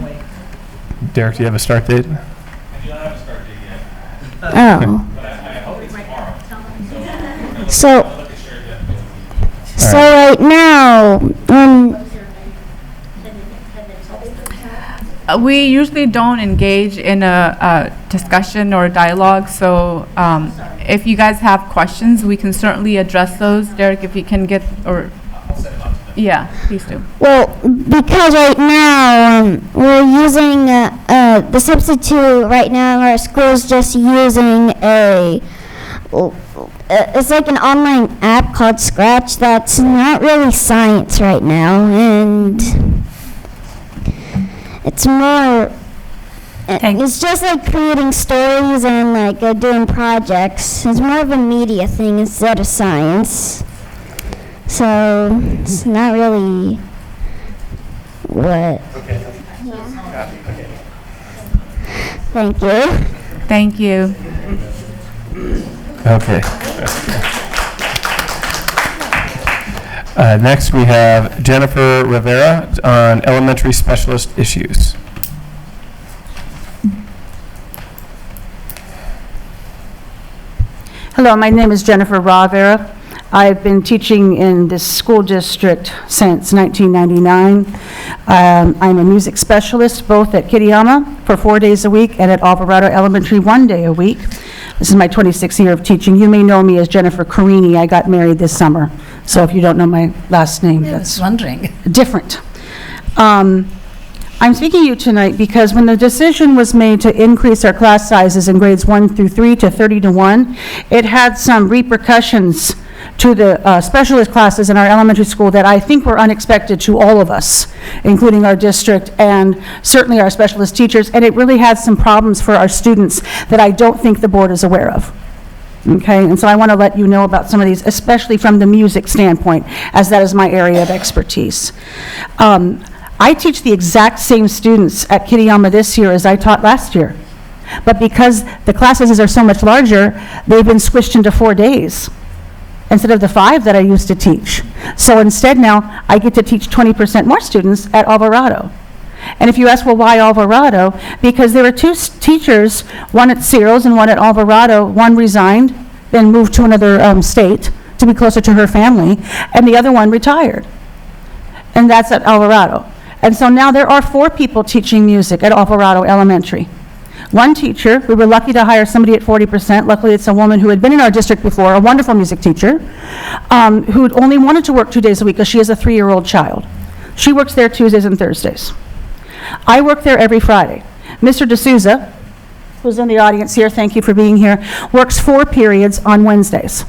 Derek, do you have a start date? Oh. So right now, We usually don't engage in a discussion or dialogue, so if you guys have questions, we can certainly address those. Derek, if you can get, or, yeah, please do. well, because right now, we're using, the substitute right now in our school is just using it's like an online app called Scratch that's not really science right now, and it's more, it's just like creating stories and like doing projects. It's more of a media thing instead of science. So it's not really what. Thank you. Thank you. Okay. Next, we have Jennifer Rivera on elementary specialist issues. Hello, my name is Jennifer Ravera. I've been teaching in this school district since 1999. I'm a music specialist both at Kitayama for 4 days a week and at Alvarado Elementary 1 day a week. This is my 26th year of teaching. You may know me as Jennifer Carini. I got married this summer. So if you don't know my last name, that's wondering. different. I'm speaking to you tonight because when the decision was made to increase our class sizes in grades 1 through 3 to 30 to 1, it had some repercussions to the specialist classes in our elementary school that I think were unexpected to all of us, including our district and certainly our specialist teachers, and it really had some problems for our students that I don't think the board is aware of. Okay, and so I want to let you know about some of these, especially from the music standpoint, as that is my area of expertise. I teach the exact same students at Kitayama this year as I taught last year. But because the class sizes are so much larger, they've been squished into 4 days instead of the 5 that I used to teach. So instead now, I get to teach 20% more students at Alvarado. And if you ask, well, why Alvarado? Because there were 2 teachers, one at Ciro's and one at Alvarado. One resigned, then moved to another state to be closer to her family, and the other one retired. And that's at Alvarado. And so now there are 4 people teaching music at Alvarado Elementary. One teacher, we were lucky to hire somebody at 40%. Luckily, it's a woman who had been in our district before, a wonderful music teacher, who'd only wanted to work 2 days a week because she has a 3-year-old child. She works there Tuesdays and Thursdays. I work there every Friday. Mr. D'Souza, who's in the audience here, thank you for being here, works 4 periods on Wednesdays.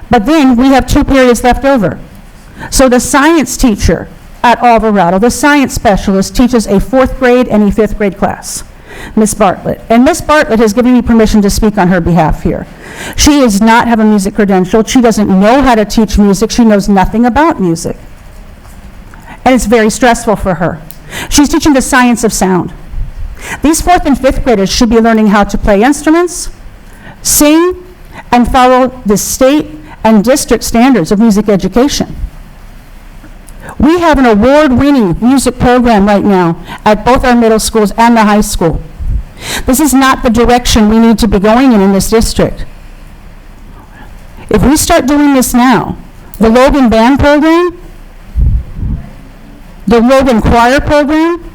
But then we have 2 periods left over. So the science teacher at Alvarado, the science specialist, teaches a 4th grade and a 5th grade class, Miss Bartlett. And Miss Bartlett has given me permission to speak on her behalf here. She does not have a music credential. She doesn't know how to teach music. She knows nothing about music. And it's very stressful for her. She's teaching the science of sound. These 4th and 5th graders should be learning how to play instruments, sing, and follow the state and district standards of music education. We have an award-winning music program right now at both our middle schools and the high school. This is not the direction we need to be going in this district. If we start doing this now, the Logan Band program, the Logan Choir program,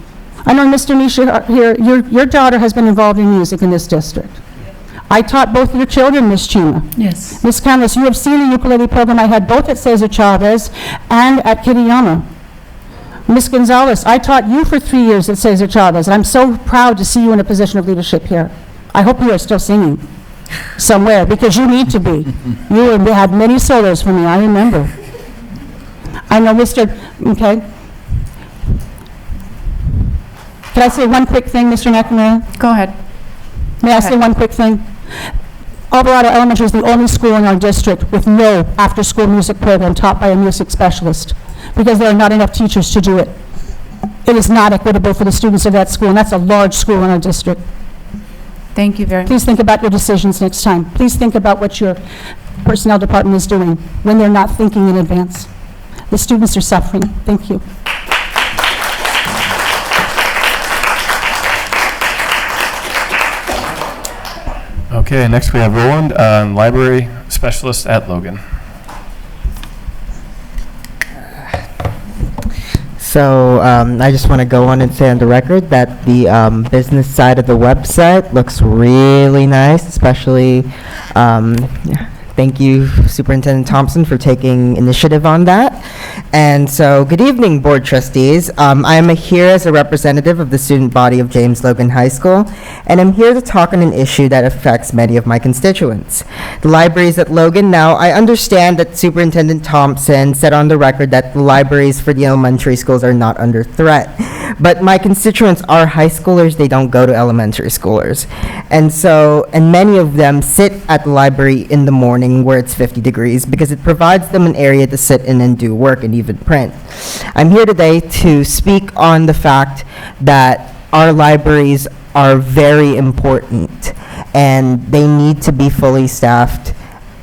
I know Mr. Nisha here, your daughter has been involved in music in this district. I taught both your children, Ms. Chima. Yes. Ms. Canlis, you have seen the ukulele program I had both at Cesar Chavez and at Kitayama. Ms. Gonzalez, I taught you for 3 years at Cesar Chavez, and I'm so proud to see you in a position of leadership here. I hope you are still singing somewhere, because you need to be. You had many solos for me, I remember. I know Mr., okay. Can I say one quick thing, Mr. McNamara? Go ahead. May I say one quick thing? Alvarado Elementary is the only school in our district with no after-school music program taught by a music specialist, because there are not enough teachers to do it. It is not equitable for the students of that school, and that's a large school in our district. Thank you very much. Please think about your decisions next time. Please think about what your personnel department is doing when they're not thinking in advance. The students are suffering. Thank you. Okay, next we have Roland, library specialist at Logan. So I just want to go on and say on the record that the business side of the website looks really nice, especially thank you, Superintendent Thompson, for taking initiative on that. And so, good evening, Board Trustees. I am here as a representative of the student body of James Logan High School, and I'm here to talk on an issue that affects many of my constituents. The libraries at Logan. Now, I understand that Superintendent Thompson said on the record that the libraries for the elementary schools are not under threat. But my constituents are high schoolers, they don't go to elementary schoolers. And many of them sit at the library in the morning where it's 50 degrees because it provides them an area to sit in and do work and even print. I'm here today to speak on the fact that our libraries are very important and they need to be fully staffed,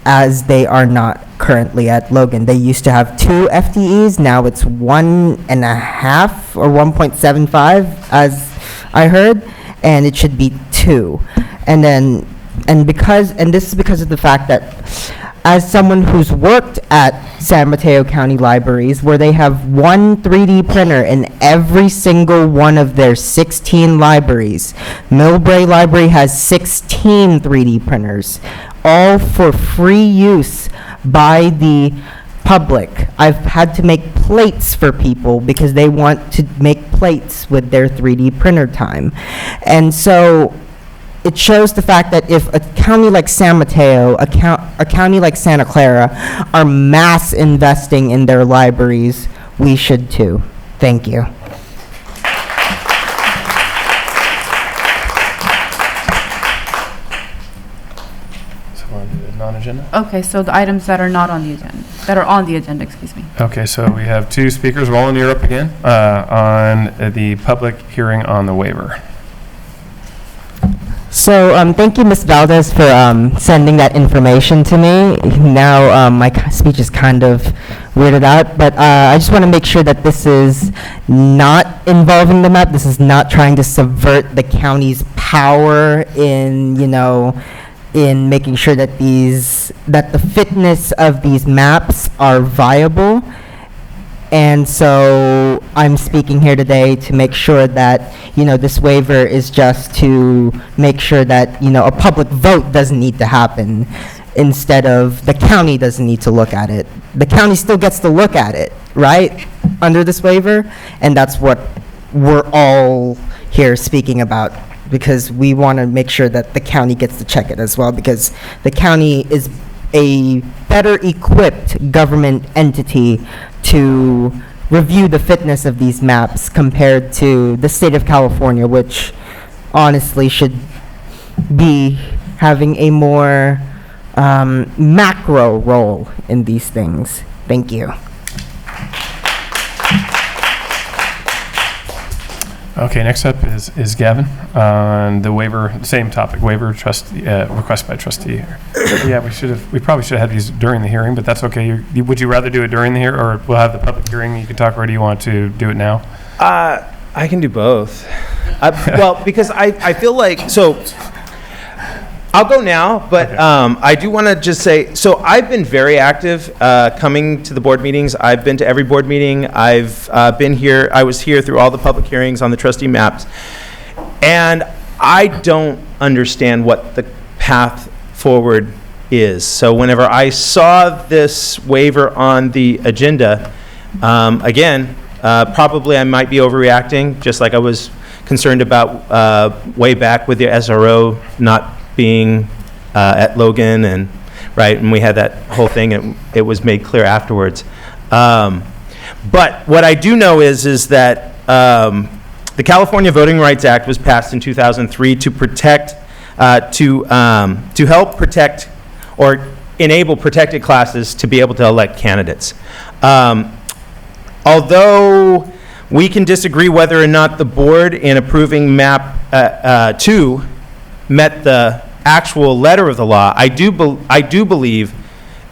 as they are not currently at Logan. They used to have 2 FTEs, now it's 1.5 or 1.75 as I heard, and it should be 2. And then and this is because of the fact that as someone who's worked at San Mateo County Libraries, where they have one 3D printer in every single one of their 16 libraries. Millbrae Library has 16 3D printers, all for free use by the public. I've had to make plates for people because they want to make plates with their 3D printer time. And so it shows the fact that if a county like San Mateo, a county like Santa Clara are mass investing in their libraries, we should too. Thank you. So we're on the non-agenda? Okay, so the items that are not on the agenda, that are on the agenda, excuse me. Okay, so we have two speakers. Roland, you're up again on the public hearing on the waiver. So thank you, Ms. Valdez, for sending that information to me. Now my speech is kind of weirded out, but I just want to make sure that this is not involving the map. This is not trying to subvert the county's power in, in making sure that that the fitness of these maps are viable. And so I'm speaking here today to make sure that, this waiver is just to make sure that, a public vote doesn't need to happen instead of the county doesn't need to look at it. The county still gets to look at it, right, under this waiver? And that's what we're all here speaking about, because we want to make sure that the county gets to check it as well, because the county is a better equipped government entity to review the fitness of these maps compared to the state of California, which honestly should be having a more macro role in these things. Thank you. Okay, next up is Gavin on the waiver, same topic, waiver trustee, request by trustee. Yeah, we probably should have had these during the hearing, but that's okay. Would you rather do it during the hearing, or we'll have the public hearing, you can talk, or do you want to do it now? I can do both. Well, because I feel like, so I'll go now, but Okay. I do want to just say, so I've been very active coming to the board meetings. I've been to every board meeting. I've been here. I was here through all the public hearings on the trustee maps. And I don't understand what the path forward is. So whenever I saw this waiver on the agenda, again, probably I might be overreacting, just like I was concerned about way back with the SRO not being at Logan, and right, and we had that whole thing. It was made clear afterwards. But what I do know is that the California Voting Rights Act was passed in 2003 to protect, to help protect or enable protected classes to be able to elect candidates. Although we can disagree whether or not the board in approving MAP 2 met the actual letter of the law, I do believe,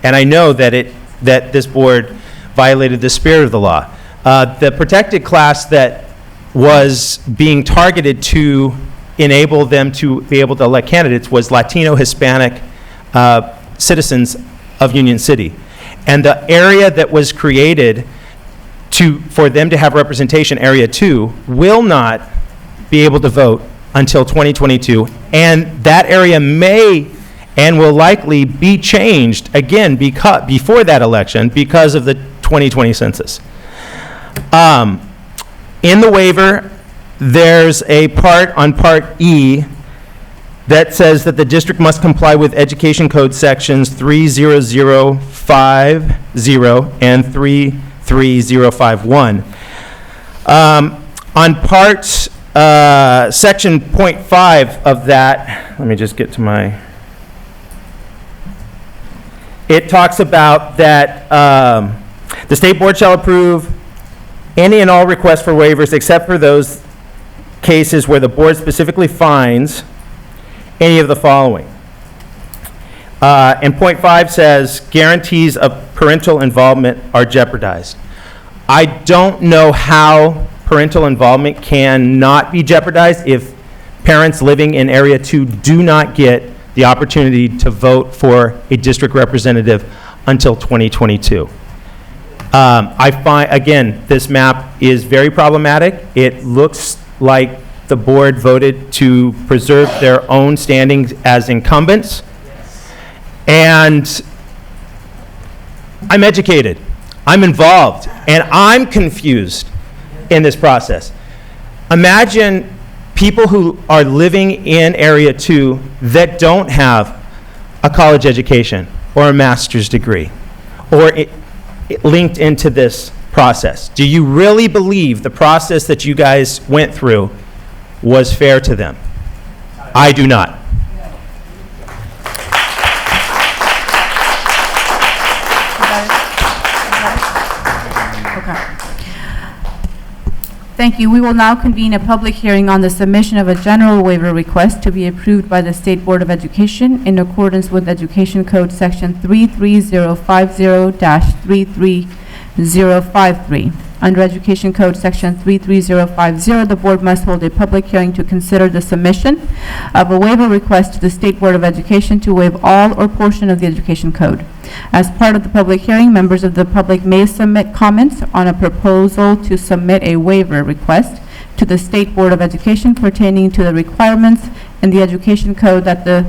and I know that this board violated the spirit of the law. The protected class that was being targeted to enable them to be able to elect candidates was Latino, Hispanic citizens of Union City. And the area that was created for them to have representation, Area 2, will not be able to vote until 2022, and that area may and will likely be changed again before that election because of the 2020 census. In the waiver, there's a part on Part E that says that the district must comply with Education Code sections 30050 and 33051. On Part Section .5 of that, let me just get to it talks about that the state board shall approve any and all requests for waivers except for those cases where the board specifically finds any of the following. And .5 says guarantees of parental involvement are jeopardized. I don't know how parental involvement can not be jeopardized if parents living in Area 2 do not get the opportunity to vote for a district representative until 2022. I find, again, this map is very problematic. It looks like the board voted to preserve their own standings as incumbents. And I'm educated, I'm involved, and I'm confused in this process. Imagine people who are living in Area 2 that don't have a college education or a master's degree or linked into this process. Do you really believe the process that you guys went through was fair to them? I do not. Thank you. We will now convene a public hearing on the submission of a general waiver request to be approved by the State Board of Education in accordance with Education Code Section 33050-33053. Under Education Code Section 33050, the board must hold a public hearing to consider the submission of a waiver request to the State Board of Education to waive all or portion of the Education Code. As part of the public hearing, members of the public may submit comments on a proposal to submit a waiver request to the State Board of Education pertaining to the requirements in the Education Code that a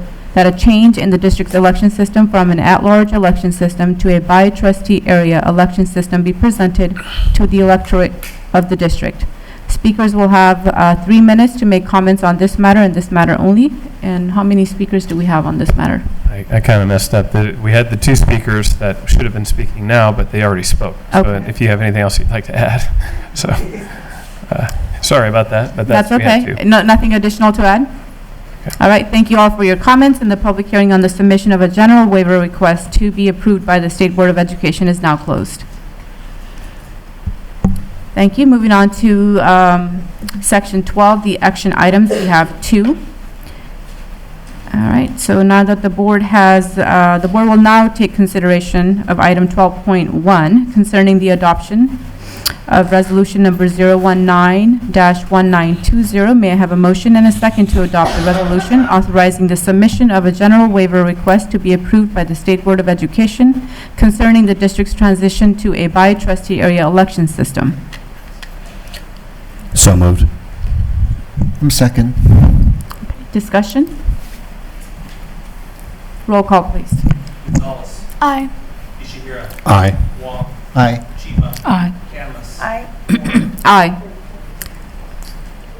change in the district's election system from an at-large election system to a by-trustee area election system be presented to the electorate of the district. Speakers will have 3 minutes to make comments on this matter and this matter only. And how many speakers do we have on this matter? I kind of messed up. We had the 2 speakers that should have been speaking now, but they already spoke. So Okay. if you have anything else you'd like to add. So, sorry about that, but That's we had okay. to. Nothing additional to add? All right, thank you all for your comments, and the public hearing on the submission of a general waiver request to be approved by the State Board of Education is now closed. Thank you. Moving on to Section 12, the action items. We have 2. All right, so now that the board will now take consideration of item 12.1 concerning the adoption of resolution number 019-1920. May I have a motion and a second to adopt the resolution authorizing the submission of a general waiver request to be approved by the State Board of Education concerning the district's transition to a by-trustee area election system? So moved. Second. Discussion? Roll call, please. Aye. Aye. Aye. Aye. Aye.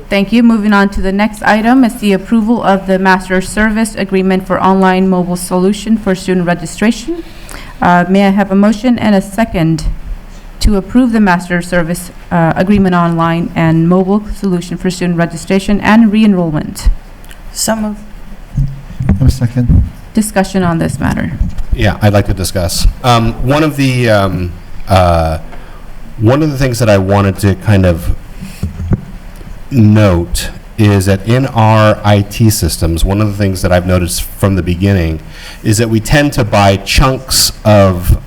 Thank you. Moving on to the next item is the approval of the master service agreement for online mobile solution for student registration. May I have a motion and a second to approve the master service agreement online and mobile solution for student registration and re-enrollment? So moved. Second. Discussion on this matter. Yeah, I'd like to discuss. One of the things that I wanted to kind of note is that in our IT systems, one of the things that I've noticed from the beginning is that we tend to buy chunks of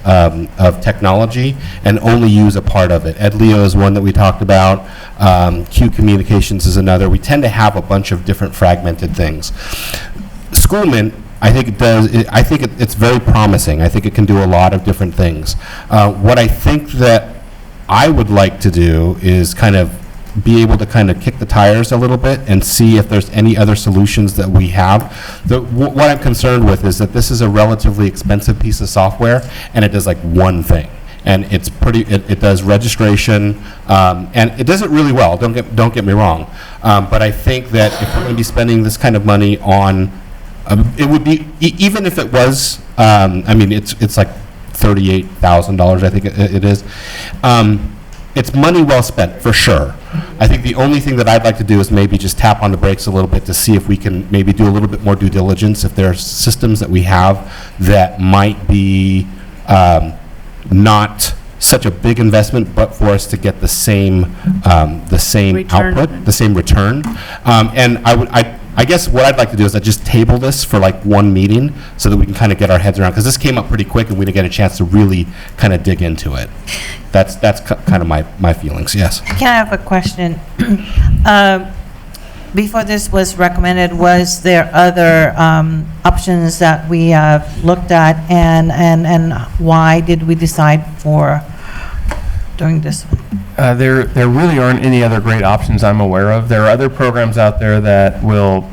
technology and only use a part of it. EdLeo is one that we talked about. Q Communications is another. We tend to have a bunch of different fragmented things. Schoolman, I think it does. I think it's very promising. I think it can do a lot of different things. What I think that I would like to do is kind of be able to kind of kick the tires a little bit and see if there's any other solutions that we have. What I'm concerned with is that this is a relatively expensive piece of software, and it does like one thing. And it's it does registration, and it does it really well. Don't get me wrong. But I think that if we're going to be spending this kind of money on, it would be, even if it was, I mean, it's like $38,000, I think it is. It's money well spent, for sure. I think the only thing that I'd like to do is maybe just tap on the brakes a little bit to see if we can maybe do a little bit more due diligence, if there are systems that we have that might be not such a big investment, but for us to get the same Return. output, the same return. And I guess what I'd like to do is just table this for like one meeting so that we can kind of get our heads around, because this came up pretty quick and we didn't get a chance to really kind of dig into it. That's kind of my feelings, yes. Can I have a question? before this was recommended, was there other options that we have looked at, and why did we decide for doing this one? There really aren't any other great options I'm aware of. There are other programs out there that will,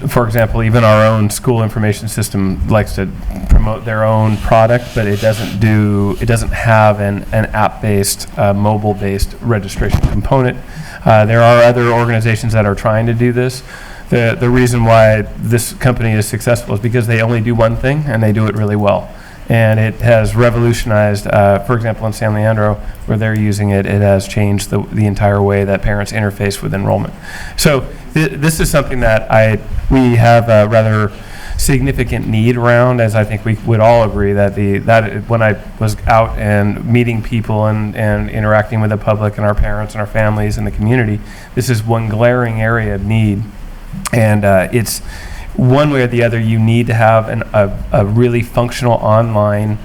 for example, even our own school information system likes to promote their own product, but it doesn't have an app-based, mobile-based registration component. There are other organizations that are trying to do this. The reason why this company is successful is because they only do one thing and they do it really well. And it has revolutionized, for example, in San Leandro, where they're using it, it has changed the entire way that parents interface with enrollment. So this is something that we have a rather significant need around, as I think we would all agree that when I was out and meeting people and interacting with the public and our parents and our families and the community, this is one glaring area of need. And it's one way or the other, you need to have a really functional online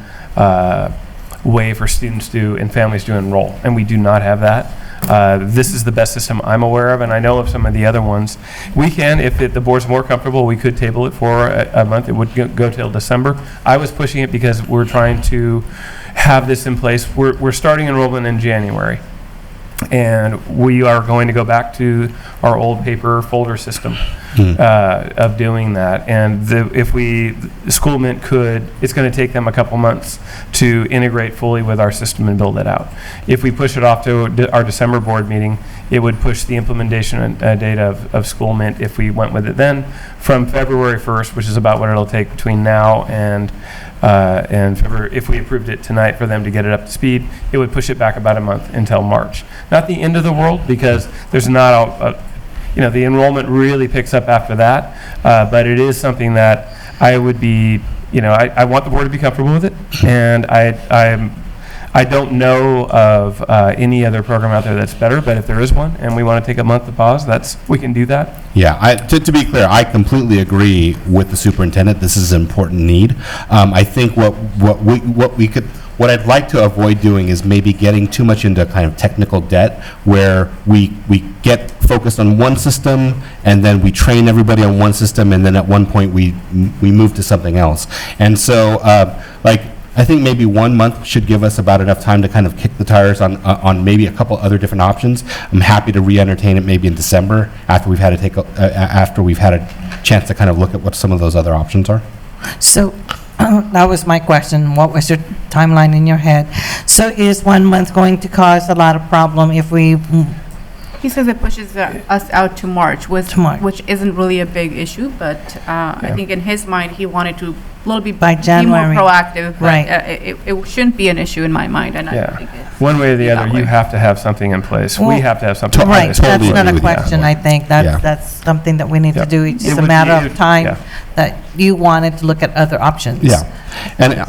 way for students and families to enroll, and we do not have that. This is the best system I'm aware of, and I know of some of the other ones. We can, if the board's more comfortable, we could table it for a month. It would go till December. I was pushing it because we're trying to have this in place. We're starting enrollment in January, and we are going to go back to our old paper folder system of doing that. And if School Mint it's going to take them a couple months to integrate fully with our system and build it out. If we push it off to our December board meeting, it would push the implementation date of School Mint, if we went with it then, from February 1st, which is about what it'll take between now and February. If we approved it tonight for them to get it up to speed, it would push it back about a month until March. Not the end of the world, because there's not the enrollment really picks up after that, but it is something that I would be, I want the board to be comfortable with it, and I don't know of any other program out there that's better, but if there is one and we want to take a month to pause, we can do that. Yeah, to be clear, I completely agree with the superintendent. This is an important need. I think what I'd like to avoid doing is maybe getting too much into kind of technical debt, where we get focused on one system and then we train everybody on one system, and then at one point we move to something else. And so I think maybe 1 month should give us about enough time to kind of kick the tires on maybe a couple other different options. I'm happy to re-entertain it maybe in December after we've had a chance to kind of look at what some of those other options are. So that was my question. What was your timeline in your head? So is 1 month going to cause a lot of problem if we... He says it pushes us out to March, which isn't really a big issue, but I think in his mind, he wanted to be more proactive. But, right. It shouldn't be an issue in my mind, and I don't think it's one way or the other, you have to have something in place. We have to have something in right. place. That's not a question, I think. That's something that we need to do. It's just a matter of time that you wanted to look at other options. Yeah. And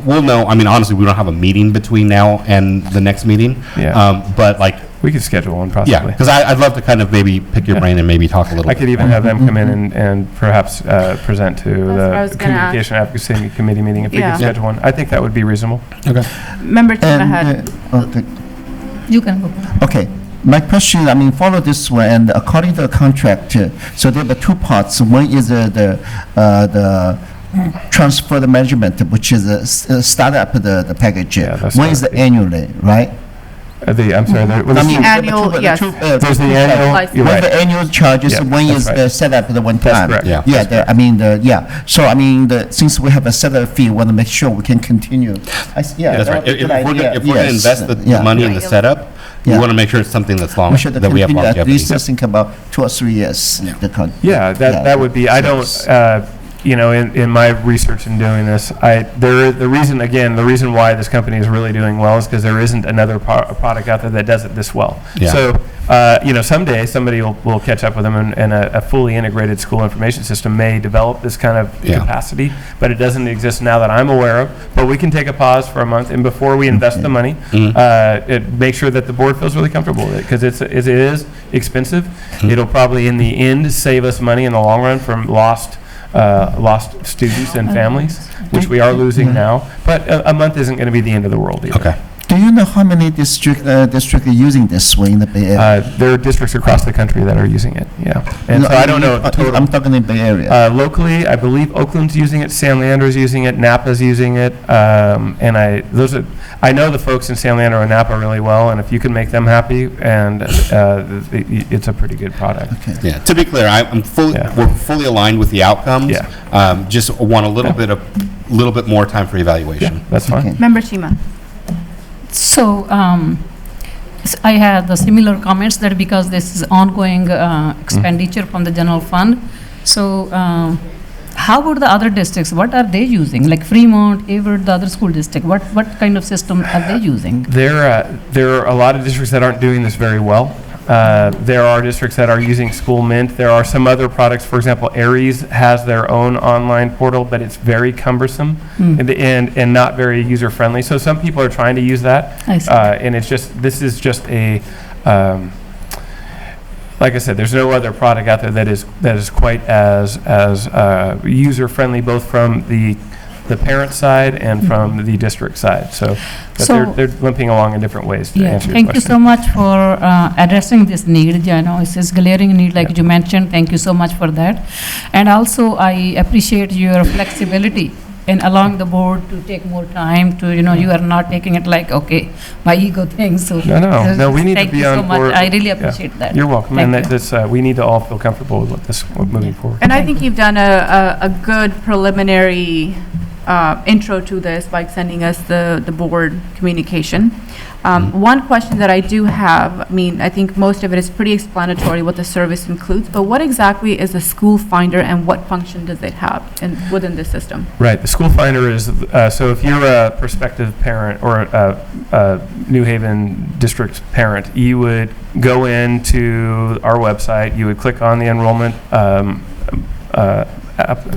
we'll know. I mean, honestly, we don't have a meeting between now and the next meeting. But we could schedule one possibly. Yeah, because I'd love to kind of maybe pick your brain and maybe talk a little bit. I could even have them come in and perhaps present to the Communication Advocacy Committee meeting if we could schedule one. I think that would be reasonable. Okay. Member Tim ahead. You can go. Okay. My question, follow this one, and according to the contract, so there are two parts. One is the transfer the management, which is start up the package. One is annually, right? I'm sorry. Annual, yes. There's the annual. You're right. The annual charges. One is the setup the one time. That's correct. So since we have a setup fee, we want to make sure we can continue. That's right. If we're going to invest the money in the setup, we want to make sure it's something that's long, that we have longevity. At least think about 2 or 3 years. That would be. I don't. In my research in doing this, the reason why this company is really doing well is because there isn't another product out there that does it this well. Yeah. So, someday somebody will catch up with them, and a fully integrated school information system may develop this kind of capacity, but it doesn't exist now that I'm aware of. But we can take a pause for a month, and before we invest the money, make sure that the board feels really comfortable with it, because it is expensive. It'll probably, in the end, save us money in the long run from lost students and families, which we are losing now. But a month isn't going to be the end of the world either. Okay. Do you know how many district are using this one in the Bay Area? There are districts across the country that are using it, yeah. And so I don't know the total. I'm talking in Bay Area. Locally, I believe Oakland's using it, San Leandro's using it, Napa's using it, and I know the folks in San Leandro and Napa really well, and if you can make them happy, and it's a pretty good product. Okay. Yeah, to be clear, we're fully aligned with the outcomes. Yeah. Just want a little bit more time for evaluation. Yeah, that's fine. Okay. Member Shima. So I had the similar comments that because this is ongoing expenditure from the general fund. So how about the other districts? What are they using? Like Fremont, Avard, the other school district. What kind of system are they using? There are a lot of districts that aren't doing this very well. There are districts that are using School Mint. There are some other products. For example, Aries has their own online portal, but it's very cumbersome and not very user friendly. So some people are trying to use that. I see. And this is just a, like I said, there's no other product out there that is quite as user friendly, both from the parent side and from the district side. So they're limping along in different ways to answer your Thank you question. so much for addressing this need. I know it's a glaring need, like you mentioned. Thank you so much for that. And also, I appreciate your flexibility in allowing the board to take more time to, you are not taking it like, okay, my ego thing. So No, we need to be on board. Thank you so much. I really appreciate that. You're welcome. Thank And you. we need to all feel comfortable with this moving forward. And I think you've done a good preliminary intro to this by sending us the board communication. One question that I do have, I think most of it is pretty explanatory what the service includes, but what exactly is a school finder and what function does it have within the system? Right. The school finder is, so if you're a prospective parent or a New Haven district parent, you would go into our website, you would click on the enrollment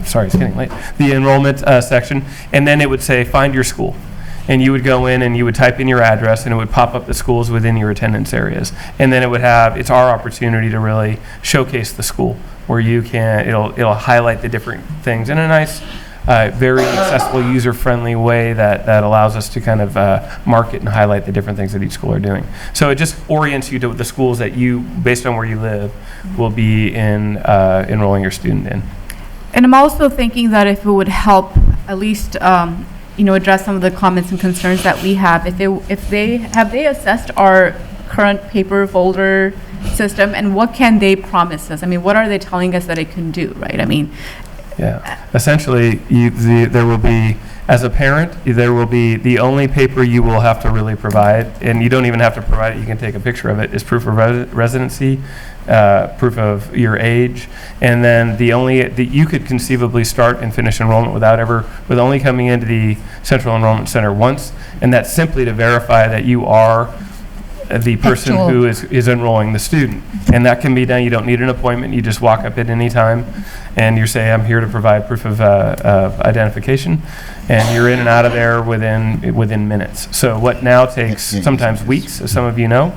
sorry, it's getting late. The enrollment section, and then it would say, find your school. And you would go in and you would type in your address and it would pop up the schools within your attendance areas. And then it would it's our opportunity to really showcase the school where it'll highlight the different things in a nice, very accessible, user-friendly way that allows us to kind of market and highlight the different things that each school are doing. So it just orients you to the schools that you, based on where you live, will be enrolling your student in. And I'm also thinking that if it would help at least, address some of the comments and concerns that we have, have they assessed our current paper folder system, and what can they promise us? What are they telling us that it can do, right? Yeah. Essentially, there will be, as a parent, there will be the only paper you will have to really provide, and you don't even have to provide it, you can take a picture of it, is proof of residency, proof of your age, and then you could conceivably start and finish enrollment with only coming into the Central Enrollment Center once, and that's simply to verify that you are the person who is enrolling the student. And that can be done. You don't need an appointment. You just walk up at any time and you say, I'm here to provide proof of identification. And you're in and out of there within minutes. So what now takes sometimes weeks, as some of you know,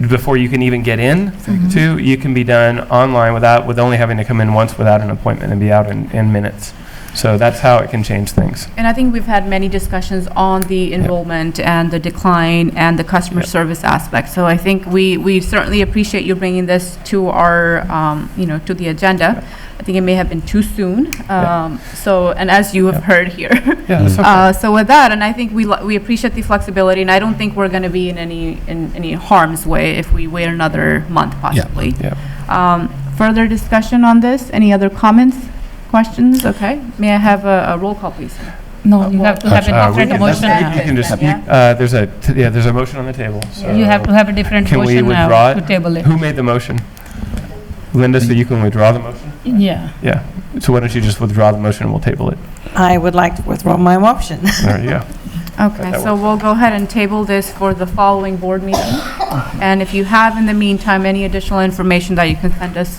before you can even get in you can be done online with only having to come in once without an appointment and be out in minutes. So that's how it can change things. And I think we've had many discussions on the enrollment and the decline and the customer service aspect. So I think we certainly appreciate you bringing this to our, to the agenda. I think it may have been too soon. And as you have heard here. That's okay. So with that, and I think we appreciate the flexibility, and I don't think we're going to be in any harm's way if we wait another month possibly. Further discussion on this? Any other comments? Questions? Okay. May I have a roll call, please? No, you have to have a different motion. You can just, there's a motion on the table. So you have to have a different can we motion withdraw now it? to table it. Who made the motion? Linda, so you can withdraw the motion? Yeah. Yeah. So why don't you just withdraw the motion and we'll table it? I would like to withdraw my motion. There you go. Okay, so we'll go ahead and table this for the following board meeting. And if you have in the meantime any additional information that you can send us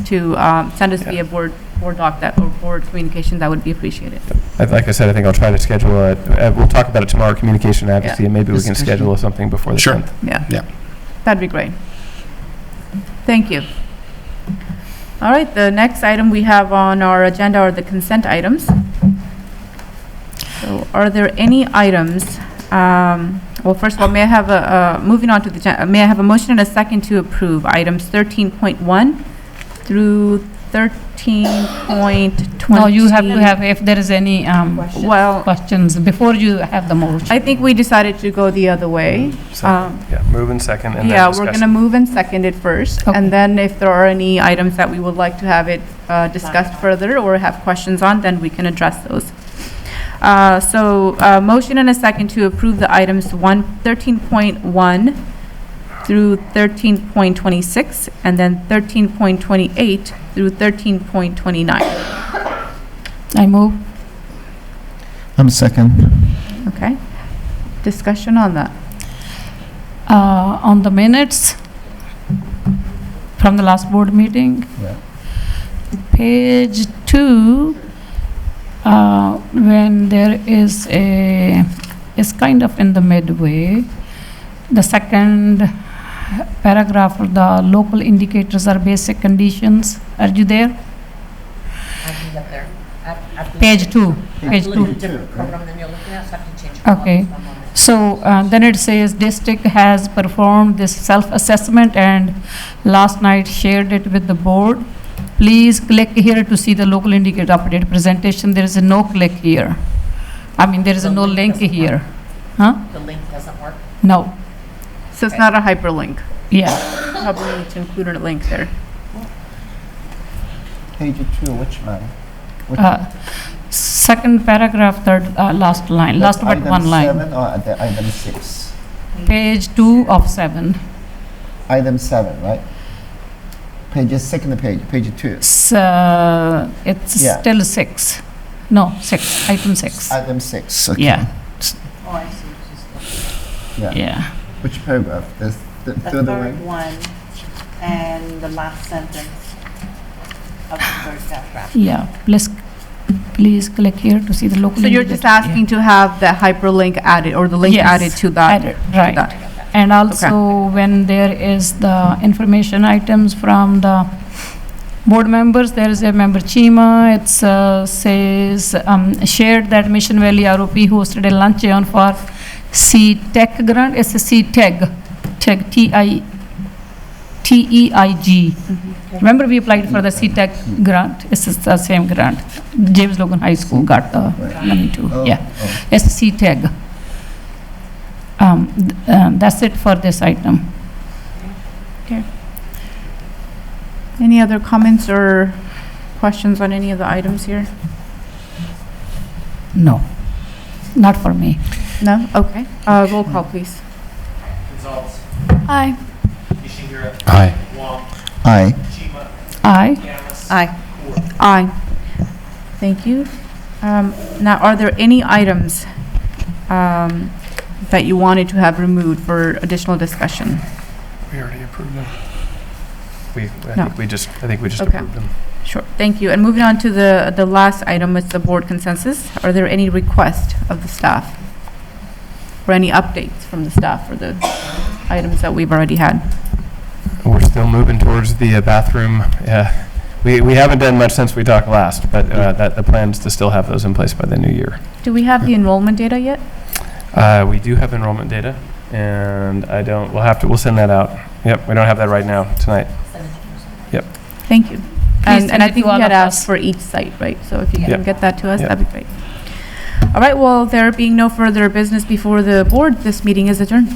via board doc or board communication, that would be appreciated. Like I said, I think I'll try to schedule it. We'll talk about it tomorrow, communication advocacy, and maybe we can schedule something before the 10th. Yeah. That'd be great. Thank you. All right, the next item we have on our agenda are the consent items. So are there any items, Well, first of all, may I have moving on to the, may I have a motion and a second to approve items 13.1 through 13.20? No, you have to have, if there is any Well, questions, before you have the motion. I think we decided to go the other way. Yeah, move in second and then Yeah, discussion. we're going to move and second it first, Okay. and then if there are any items that we would like to have it discussed further or have questions on, then we can address those. Motion and a second to approve the items 13.1 through 13.26, and then 13.28 through 13.29. I move. I'm second. Okay? Discussion on that. On the minutes from the last board meeting, Yeah. page 2, when there is it's kind of in the midway, the second paragraph of the local indicators are basic conditions. Are you there? Page 2. Page 2. Okay. So then it says district has performed this self-assessment and last night shared it with the board. Please click here to see the local indicator update presentation. There is a no click here. I mean, there is a no link here. Huh? The link doesn't work? No. So it's not a hyperlink. Yeah. Probably need to include a link there. Page 2, which line? Which Second paragraph, third, last line, last but one line. Item 7 or the item 6? Page 2 of 7. Item 7, right? Second page, page 2. So it's Yeah. still 6. No, 6, item 6. Item 6, okay. Yeah. Oh, I see what she's looking Yeah. Yeah. Which paragraph? The The third third one? one and the last sentence of the third paragraph. Yeah, please click here to see the local. So you're just asking to have the hyperlink added, or the link Yes, added to that? added, to right. that. And also, when there is the information items from the board members, there is a member Chima, it says, shared that Mission Valley ROP hosted a luncheon for C-Tech grant. It's a C-Tech, T-E-I-G. Remember we applied for the C-Tech grant? It's the same grant. James Logan High School got the money too, yeah. It's C-Tech. That's it for this item. Okay. Any other comments or questions on any of the items here? No, not for me. No? Okay. Roll call, please. Gonzalez. Aye. Ishihira. Aye. Wong. Aye. Chima. Aye. Yamas. Aye. Kaur. Aye. Thank you. Now, are there any items that you wanted to have removed for additional discussion? We already approved them. I No. think we just Okay. approved them. Sure, thank you. And moving on to the last item, it's the board consensus. Are there any requests of the staff? Or any updates from the staff for the items that we've already had? We're still moving towards the bathroom. We haven't done much since we talked last, but the plan is to still have those in place by the new year. Do we have the enrollment data yet? We do have enrollment data, and we'll send that out. Yep, we don't have that right now, tonight. Yep. Thank you. Please And send I it think to we all had of asked us. for each site, right? So if you Yeah. can get that to us, Yeah. that'd be great. All right, well, there being no further business before the board, this meeting is adjourned.